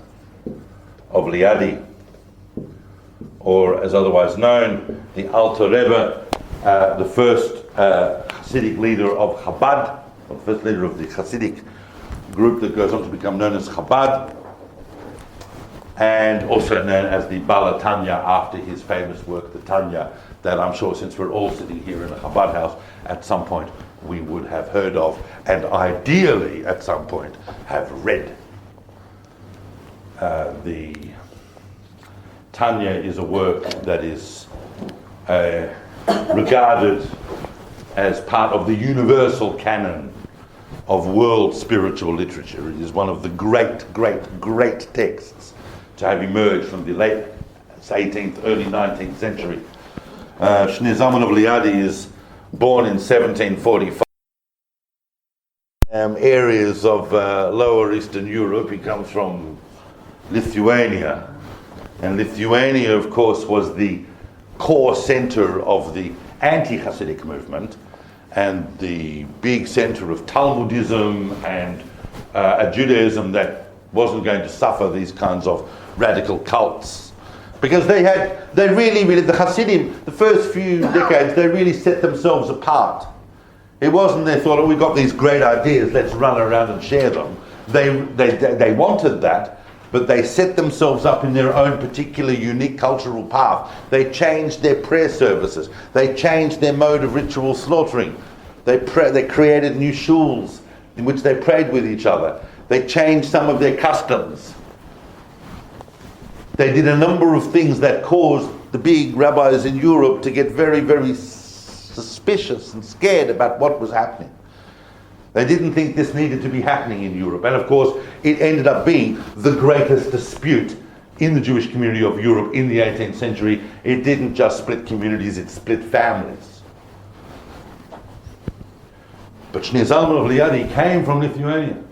of Liadi, or as otherwise known, the Alter Rebbe, the first Chassidic leader of Chabad, the first leader of the Chassidic group that goes on to become known as Chabad, and also known as the Baal Tanya after his famous work, the Tanya, that I'm sure since we're all sitting here in a Chabad house, at some point we would have heard of, and ideally at some point have read. The Tanya is a work that is regarded as part of the universal canon of world spiritual literature. It is one of the great, great, great texts to have emerged from the late 18th, early 19th century. Shneur Zalman of Liadi is born in 1745. Areas of Lower Eastern Europe. He comes from Lithuania. And Lithuania, of course, was the core center of the anti-Chassidic movement and the big center of Talmudism and a Judaism that wasn't going to suffer these kinds of radical cults. Because the Chassidim, the first few decades, they really set themselves apart. It wasn't they thought, oh, we've got these great ideas, let's run around and share them. They wanted that, but they set themselves up in their own particular unique cultural path. They changed their prayer services. They changed their mode of ritual slaughtering. They created new shuls in which they prayed with each other. They changed some of their customs. They did a number of things that caused the big rabbis in Europe to get very, very suspicious and scared about what was happening. They didn't think this needed to be happening in Europe. And of course, it ended up being the greatest dispute in the Jewish community of Europe in the 18th century. It didn't just split communities, it split families. But Shneur Zalman of Liadi came from Lithuania.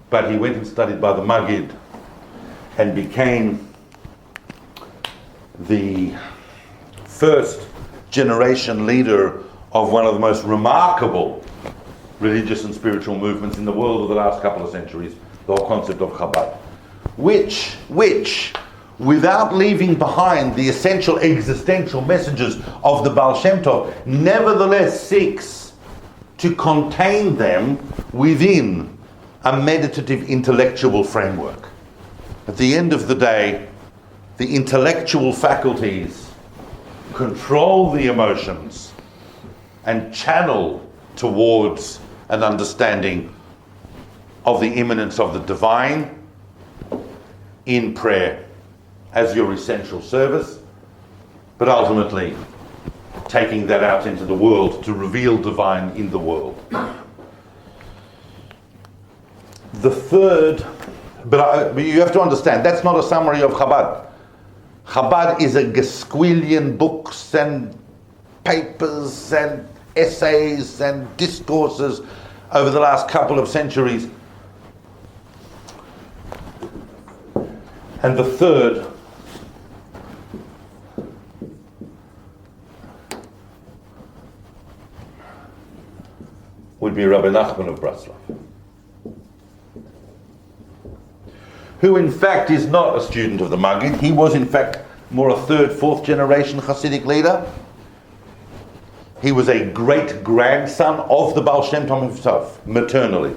But he went and studied by the Maggid and became the first generation leader of one of the most remarkable religious and spiritual movements in the world of the last couple of centuries, the whole concept of Chabad, which, without leaving behind the essential existential messages of the Baal Shem Tov, nevertheless seeks to contain them within a meditative intellectual framework. At the end of the day, the intellectual faculties control the emotions and channel towards an understanding of the immanence of the divine in prayer as your essential service, but ultimately taking that out into the world to reveal divine in the world. The third, but you have to understand, that's not a summary of Chabad. Chabad is a gesquillion books and papers and essays and discourses over the last couple of centuries. And the third would be Rabbi Nachman of Breslov, who in fact is not a student of the Maggid. He was in fact more a third, fourth generation Chassidic leader. He was a great-grandson of the Baal Shem Tov himself, maternally.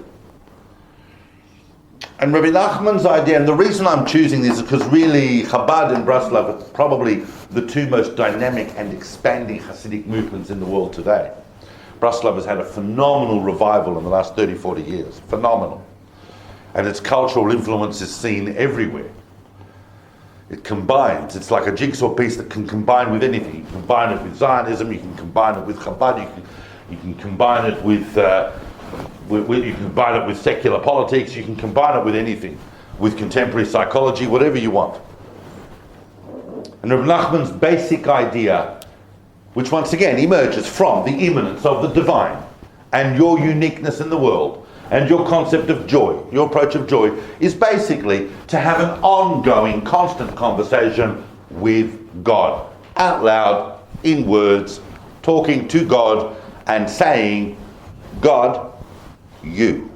And Rabbi Nachman's idea, and the reason I'm choosing this is because really Chabad and Breslov are probably the two most dynamic and expanding Chassidic movements in the world today. Breslov has had a phenomenal revival in the last 30, 40 years. Phenomenal. And its cultural influence is seen everywhere. It combines. It's like a jigsaw piece that can combine with anything. You can combine it with Zionism. You can combine it with Chabad. You can combine it with you can combine it with secular politics. You can combine it with anything, with contemporary psychology, whatever you want. And Rabbi Nachman's basic idea, which once again emerges from the immanence of the divine and your uniqueness in the world, and your concept of joy, your approach of joy, is basically to have an ongoing, constant conversation with God, out loud, in words, talking to God and saying, God, you.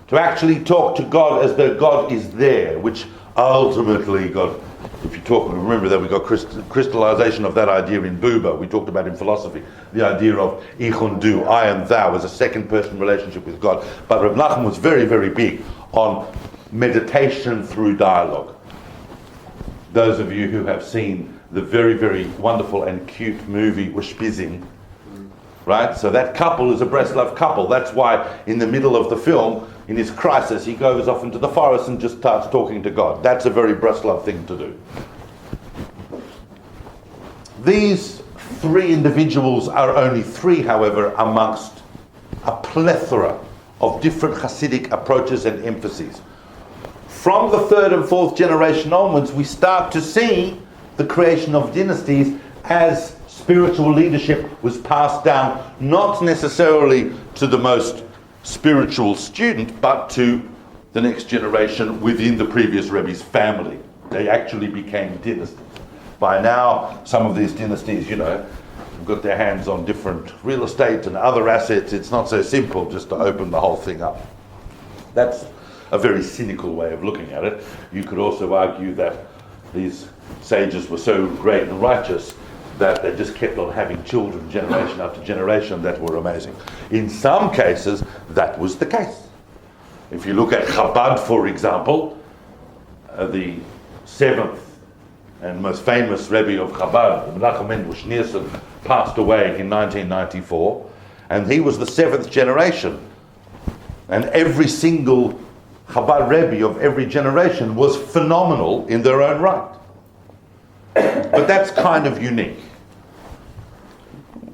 To actually talk to God as though God is there, which ultimately God, if you talk, remember that we got crystallization of that idea in Buber, we talked about in philosophy, the idea of ich und du, I and thou, as a second person relationship with God. But Reb Nachman was very, very big on meditation through dialogue. Those of you who have seen the very, very wonderful and cute movie Ushpizim, right? So that couple is a Breslov couple. That's why in the middle of the film, in his crisis, he goes off into the forest and just starts talking to God. That's a very Breslov thing to do. These three individuals are only three, however, amongst a plethora of different Chassidic approaches and emphases. From the third and fourth generation onwards, we start to see the creation of dynasties as spiritual leadership was passed down, not necessarily to the most spiritual student, but to the next generation within the previous Rebbe's family. They actually became dynasties. By now, some of these dynasties, have got their hands on different real estate and other assets. It's not so simple just to open the whole thing up. That's a very cynical way of looking at it. You could also argue that these sages were so great and righteous that they just kept on having children generation after generation that were amazing. In some cases, that was the case. If you look at Chabad, for example, the seventh and most famous Rebbe of Chabad, Menachem Mendel Schneerson, passed away in 1994, and he was the seventh generation. And every single Chabad Rebbe of every generation was phenomenal in their own right. But that's kind of unique.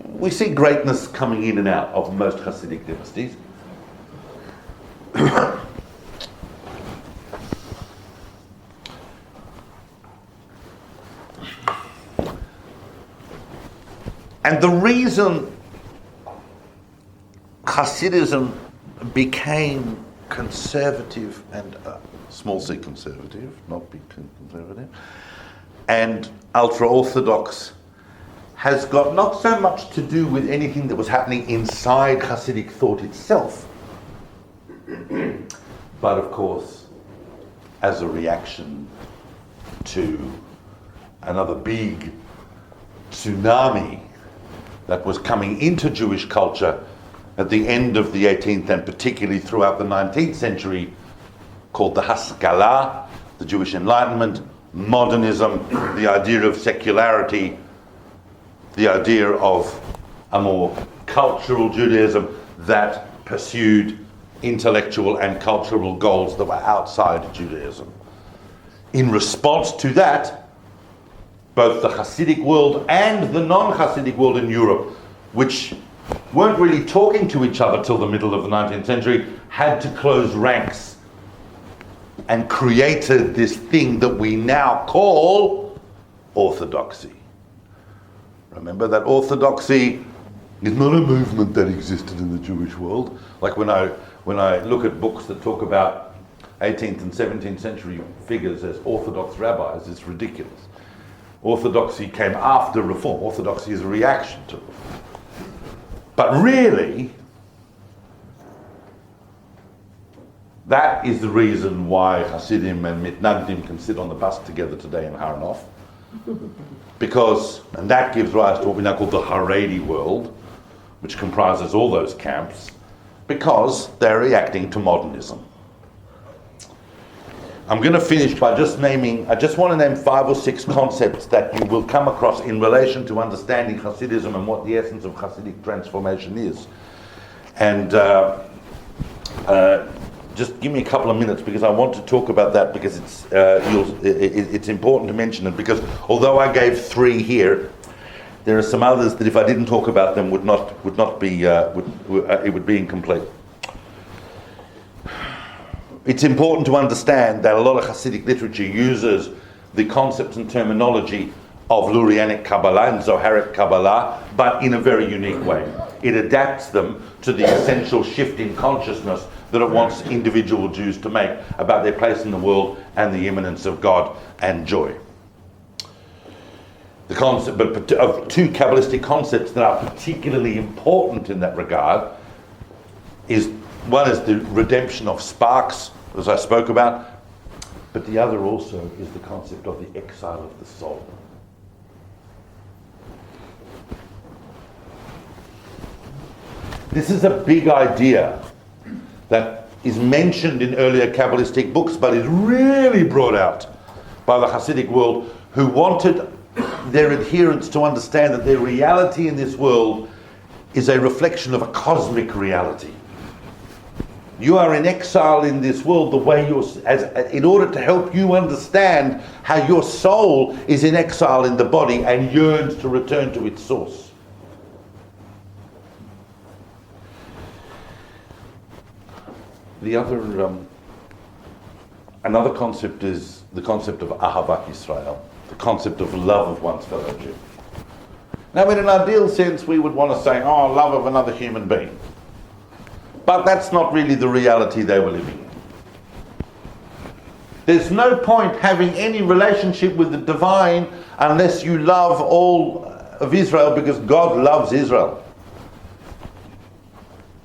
We see greatness coming in and out of most Chassidic dynasties. And the reason Chassidism became conservative and small c conservative, not big conservative, and ultra-orthodox has got not so much to do with anything that was happening inside Chassidic thought itself, but of course as a reaction to another big tsunami that was coming into Jewish culture at the end of the 18th and particularly throughout the 19th century, called the Haskalah, the Jewish Enlightenment, modernism, the idea of secularity, the idea of a more cultural Judaism that pursued intellectual and cultural goals that were outside Judaism. In response to that, both the Chassidic world and the non-Chassidic world in Europe, which weren't really talking to each other till the middle of the 19th century, had to close ranks and created this thing that we now call orthodoxy. Remember that orthodoxy is not a movement that existed in the Jewish world. Like when I look at books that talk about 18th and 17th century figures as Orthodox rabbis, it's ridiculous. Orthodoxy came after Reform. Orthodoxy is a reaction to Reform. But really, that is the reason why Hasidim and Mitnagdim can sit on the bus together today in Haranoff. Because, and that gives rise to what we now call the Haredi world, which comprises all those camps, because they're reacting to modernism. I'm going to finish by just naming, I just want to name 5 or 6 concepts that you will come across in relation to understanding Hasidism and what the essence of Hasidic transformation is. And just give me a couple of minutes because I want to talk about that, because it's important to mention it, because although I gave 3 here, there are some others that if I didn't talk about them it would be incomplete. It's important to understand that a lot of Hasidic literature uses the concepts and terminology of Lurianic Kabbalah and Zoharic Kabbalah, but in a very unique way. It adapts them to the essential shift in consciousness that it wants individual Jews to make about their place in the world and the immanence of God and joy. The concept of 2 Kabbalistic concepts that are particularly important in that regard is, one is the redemption of sparks, as I spoke about, but the other also is the concept of the exile of the soul. This is a big idea that is mentioned in earlier Kabbalistic books, but is really brought out by the Hasidic world, who wanted their adherents to understand that their reality in this world is a reflection of a cosmic reality. You are in exile in this world the way in order to help you understand how your soul is in exile in the body and yearns to return to its source. The other, another concept is the concept of Ahavat Yisrael, the concept of love of one's fellow Jew. Now, in an ideal sense, we would want to say, oh, love of another human being. But that's not really the reality they were living in. There's no point having any relationship with the divine unless you love all of Israel, because God loves Israel.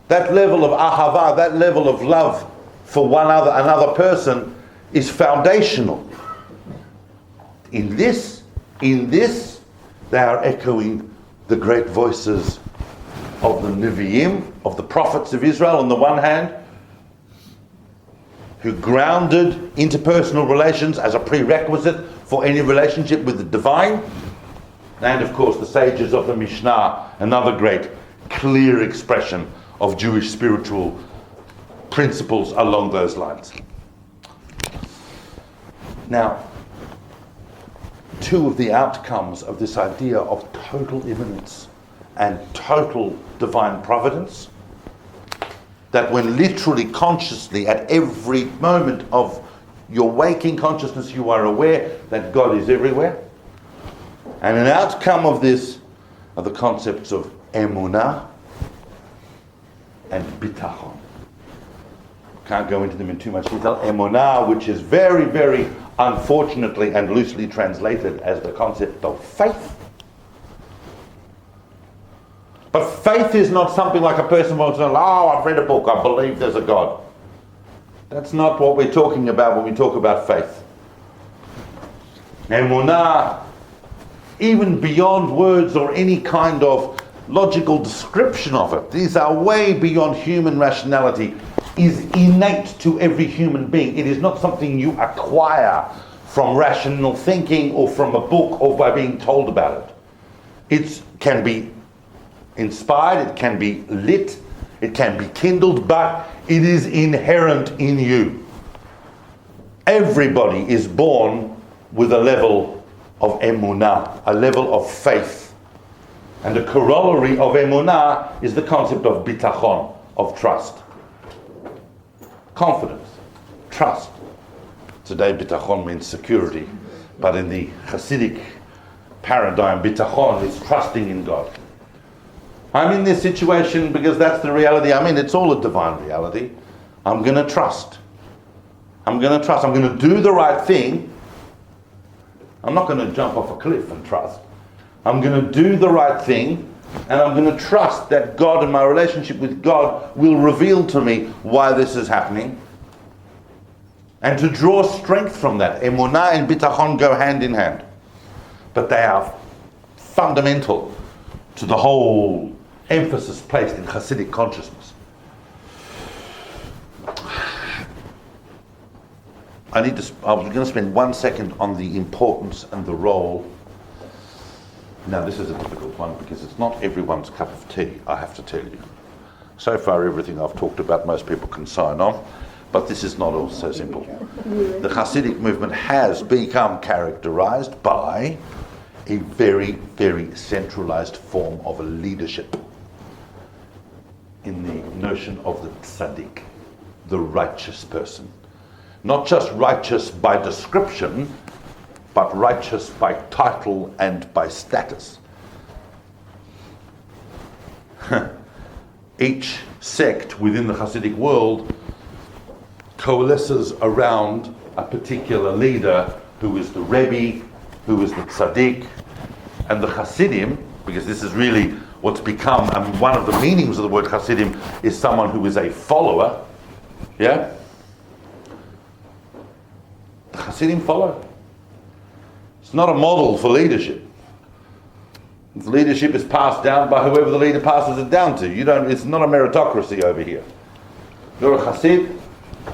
That level of ahava, that level of love for another person is foundational. In this, they are echoing the great voices of the Nevi'im, of the prophets of Israel on the one hand, who grounded interpersonal relations as a prerequisite for any relationship with the divine, and of course the sages of the Mishnah, another great clear expression of Jewish spiritual principles along those lines. Now, two of the outcomes of this idea of total immanence and total divine providence, that when literally consciously at every moment of your waking consciousness you are aware that God is everywhere. And an outcome of this are the concepts of emunah and bitachon. Can't go into them in too much detail. Emunah, which is very, very unfortunately and loosely translated as the concept of faith. But faith is not something like a person wants to know, I've read a book, I believe there's a God. That's not what we're talking about when we talk about faith. Emunah, even beyond words or any kind of logical description of it, these are way beyond human rationality, is innate to every human being. It is not something you acquire from rational thinking or from a book or by being told about it. It can be inspired, it can be lit, it can be kindled, but it is inherent in you. Everybody is born with a level of emunah, a level of faith. And the corollary of emunah is the concept of bitachon, of trust. Confidence, trust. Today bitachon means security, but in the Chassidic paradigm, bitachon is trusting in God. I'm in this situation because that's the reality I'm in. It's all a divine reality. I'm going to trust. I'm going to do the right thing. I'm not going to jump off a cliff and trust. I'm going to do the right thing, and I'm going to trust that God and my relationship with God will reveal to me why this is happening. And to draw strength from that. Emunah and bitachon go hand in hand. But they are fundamental to the whole emphasis placed in Chassidic consciousness. I was going to spend 1 second on the importance and the role. Now this is a difficult one because it's not everyone's cup of tea, I have to tell you. So far everything I've talked about most people can sign on, but this is not all so simple. The Chassidic movement has become characterized by a very, very centralized form of a leadership in the notion of the tzaddik, the righteous person. Not just righteous by description, but righteous by title and by status. Each sect within the Chassidic world coalesces around a particular leader who is the Rebbe, who is the tzaddik, and the Chassidim, because this is really what's become, one of the meanings of the word Chassidim is someone who is a follower. Yeah? The Chassidim follow. It's not a model for leadership. Leadership is passed down by whoever the leader passes it down to. It's not a meritocracy over here. You're a Chassid.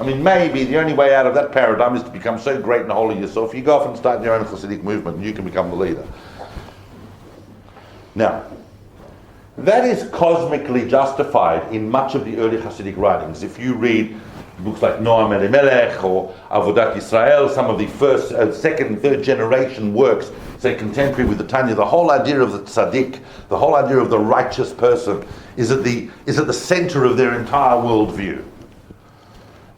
Maybe the only way out of that paradigm is to become so great and holy yourself. You go off and start your own Chassidic movement and you can become the leader. Now, that is cosmically justified in much of the early Chassidic writings. If you read books like Noam Elimelech or Avodat Israel, some of the first, second, third generation works, say contemporary with the Tanya, the whole idea of the tzaddik, the whole idea of the righteous person is at the center of their entire worldview.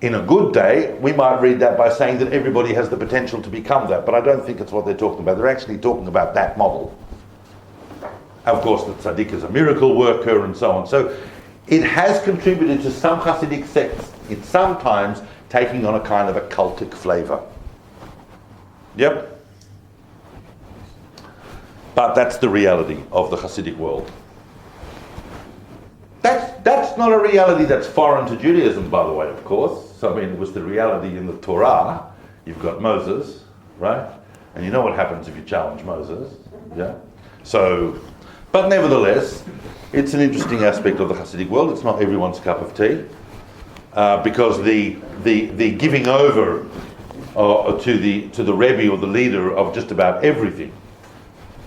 In a good day, we might read that by saying that everybody has the potential to become that, but I don't think it's what they're talking about. They're actually talking about that model. Of course, the tzaddik is a miracle worker and so on. So it has contributed to some Chassidic sects. It's sometimes taking on a kind of a cultic flavor. Yep. But that's the reality of the Chassidic world. That's not a reality that's foreign to Judaism, by the way, of course. So, I mean, it was the reality in the Torah. You've got Moses, right? And you know what happens if you challenge Moses, yeah? So, but nevertheless, it's an interesting aspect of the Chassidic world. It's not everyone's cup of tea, because the giving over to the Rebbe or the leader of just about everything,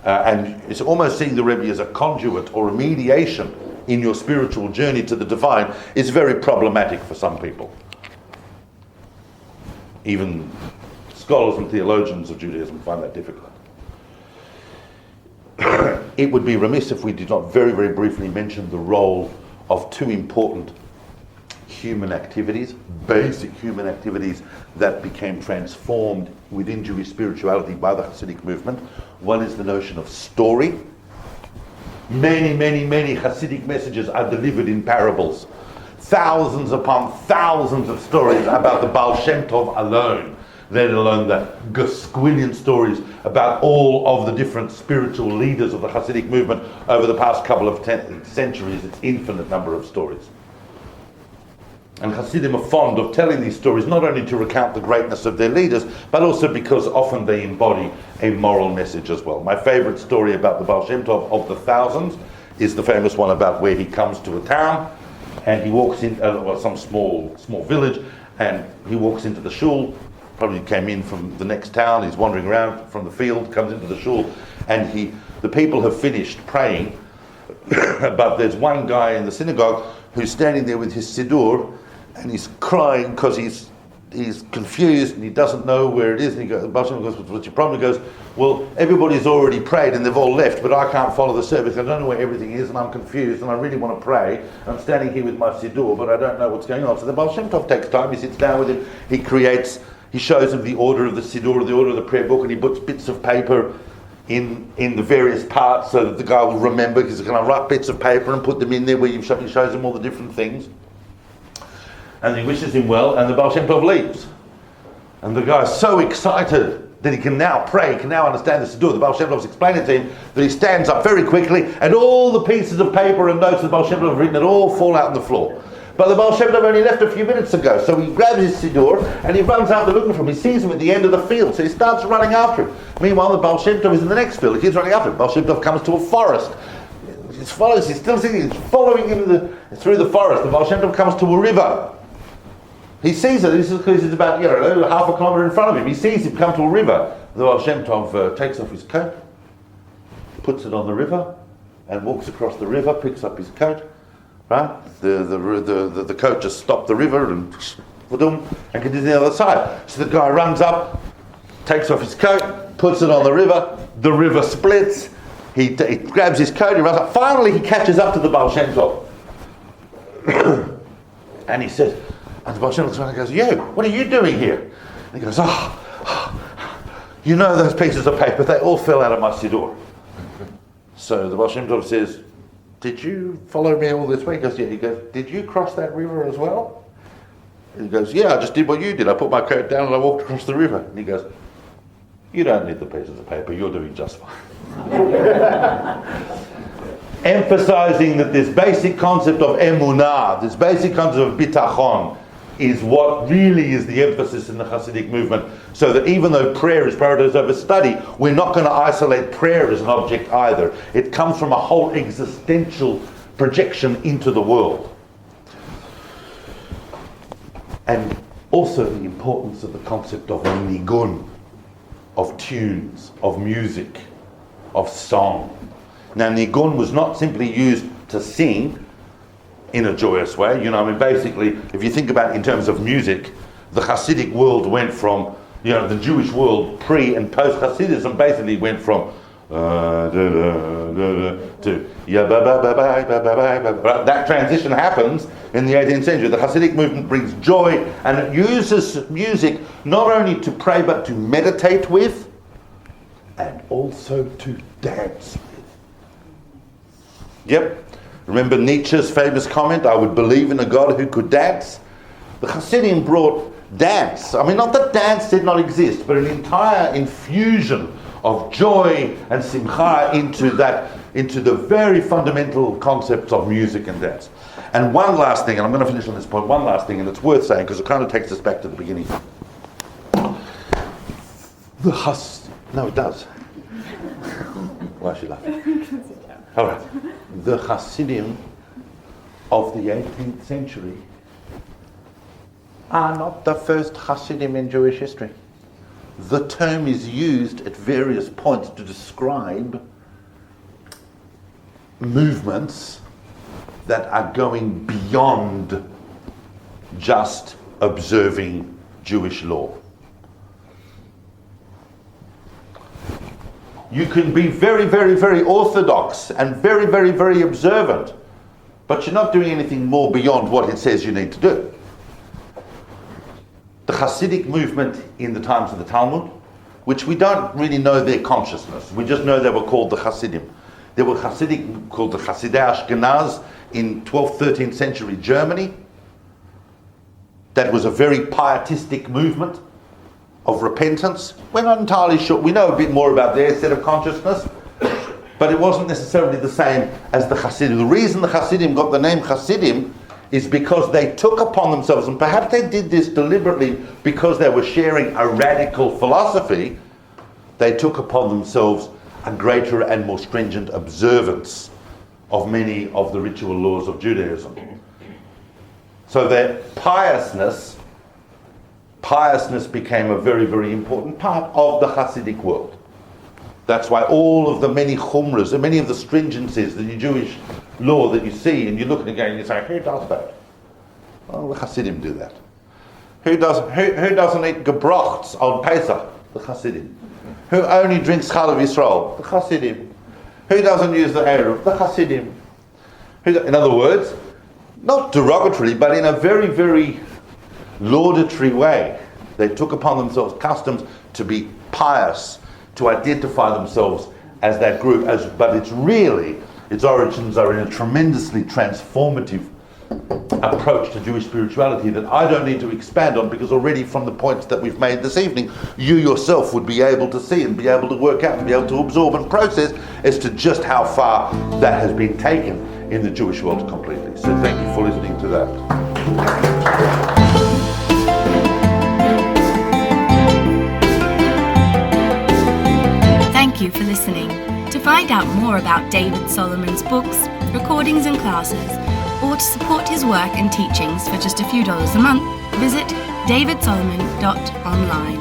and it's almost seeing the Rebbe as a conduit or a mediation in your spiritual journey to the divine, is very problematic for some people. Even scholars and theologians of Judaism find that difficult. It would be remiss if we did not very, very briefly mention the role of two important human activities, basic human activities that became transformed within Jewish spirituality by the Chassidic movement. One is the notion of story. Many, many, many Chassidic messages are delivered in parables. Thousands upon thousands of stories about the Baal Shem Tov alone, let alone the Gosquillian stories about all of the different spiritual leaders of the Chassidic movement over the past couple of centuries. It's infinite number of stories. And Chassidim are fond of telling these stories not only to recount the greatness of their leaders, but also because often they embody a moral message as well. My favorite story about the Baal Shem Tov of the thousands is the famous one about where he comes to a town and he walks in, some small village, and he walks into the shul. Probably came in from the next town, he's wandering around from the field, comes into the shul, and the people have finished praying, but there's one guy in the synagogue who's standing there with his siddur, and he's crying because he's confused and he doesn't know where it is. And the Baal Shem Tov goes, "What's your problem?" He goes, "Well, everybody's already prayed and they've all left, but I can't follow the service. I don't know where everything is, and I'm confused, and I really want to pray. I'm standing here with my siddur, but I don't know what's going on." So the Baal Shem Tov takes time. He sits down with him. He shows him the order of the siddur, the order of the prayer book, and he puts bits of paper in the various parts so that the guy will remember. He's going to write bits of paper and put them in there where he shows him all the different things. And he wishes him well, and the Baal Shem Tov leaves. And the guy's so excited that he can now pray, he can now understand the siddur. The Baal Shem Tov's explaining to him that he stands up very quickly, and all the pieces of paper and notes the Baal Shem Tov have written, it all fall out on the floor. But the Baal Shem Tov only left a few minutes ago, so he grabs his siddur and he runs out there looking for him. He sees him at the end of the field, so he starts running after him. Meanwhile, the Baal Shem Tov is in the next field. He keeps running after him. Baal Shem Tov comes to a forest. He's still sitting, he's following him through the forest. The Baal Shem Tov comes to a river. He sees it. This is because he's about half a kilometre in front of him. He sees him come to a river. The Baal Shem Tov takes off his coat, puts it on the river, and walks across the river. Picks up his coat. Right, the coat just stopped the river and continues to the other side. So the guy runs up, takes off his coat, puts it on the river splits, he grabs his coat, he runs up. Finally he catches up to the Baal Shem Tov. And he says, and the Baal Shem Tov goes, "You, what are you doing here?" And he goes, "You know those pieces of paper, they all fell out of my siddur." So the Baal Shem Tov says, "Did you follow me all this way?" He goes, "Yeah." He goes, "Did you cross that river as well?" And he goes, "Yeah, I just did what you did. I put my coat down and I walked across the river." And he goes, "You don't need the pieces of paper, you're doing just fine." Emphasizing that this basic concept of emunah, this basic concept of bitachon, is what really is the emphasis in the Chassidic movement, so that even though prayer is prioritized over study, we're not going to isolate prayer as an object either. It comes from a whole existential projection into the world. And also the importance of the concept of nigun, of tunes, of music, of song. Now nigun was not simply used to sing in a joyous way. Basically, if you think about it in terms of music, the Chassidic world went from, the Jewish world pre and post Chassidism basically went from to that transition happens in the 18th century. The Chassidic movement brings joy, and it uses music not only to pray but to meditate with, and also to dance with. Yep. Remember Nietzsche's famous comment, "I would believe in a God who could dance"? The Chassidim brought dance. Not that dance did not exist, but an entire infusion of joy and simcha into that into the very fundamental concepts of music and dance. And one last thing, and I'm going to finish on this point, one last thing, and it's worth saying because it kind of takes us back to the beginning. No, it does. Why is she laughing? All right. The Chassidim of the 18th century are not the first Chassidim in Jewish history. The term is used at various points to describe movements that are going beyond just observing Jewish law. You can be very, very, very orthodox and very, very, very observant, but you're not doing anything more beyond what it says you need to do. The Chassidic movement in the times of the Talmud, which we don't really know their consciousness, we just know they were called the Chassidim. There were Chassidic called the Chassidei Ashkenaz in 12th, 13th century Germany. That was a very pietistic movement of repentance. We're not entirely sure. We know a bit more about their set of consciousness, but it wasn't necessarily the same as the Chassidim. The reason the Chassidim got the name Chassidim is because they took upon themselves, and perhaps they did this deliberately because they were sharing a radical philosophy, they took upon themselves a greater and more stringent observance of many of the ritual laws of Judaism. So their piousness became a very, very important part of the Chassidic world. That's why all of the many chumras and many of the stringencies, the Jewish law that you see, and you look at it again and you say, who does that? Well, the Chassidim do that. Who doesn't eat gebrochts on Pesach? The Chassidim. Who only drinks Chalav Yisrael? The Chassidim. Who doesn't use the Eruv? The Chassidim. In other words, not derogatorily, but in a very, very laudatory way, they took upon themselves customs to be pious, to identify themselves as that group. But it's really, its origins are in a tremendously transformative approach to Jewish spirituality that I don't need to expand on, because already from the points that we've made this evening, you yourself would be able to see and be able to work out and be able to absorb and process as to just how far that has been taken in the Jewish world completely. So thank you for listening to that. Thank you for listening. To find out more about David Solomon's books, recordings and classes, or to support his work and teachings for just a few dollars a month, visit davidsolomon.online.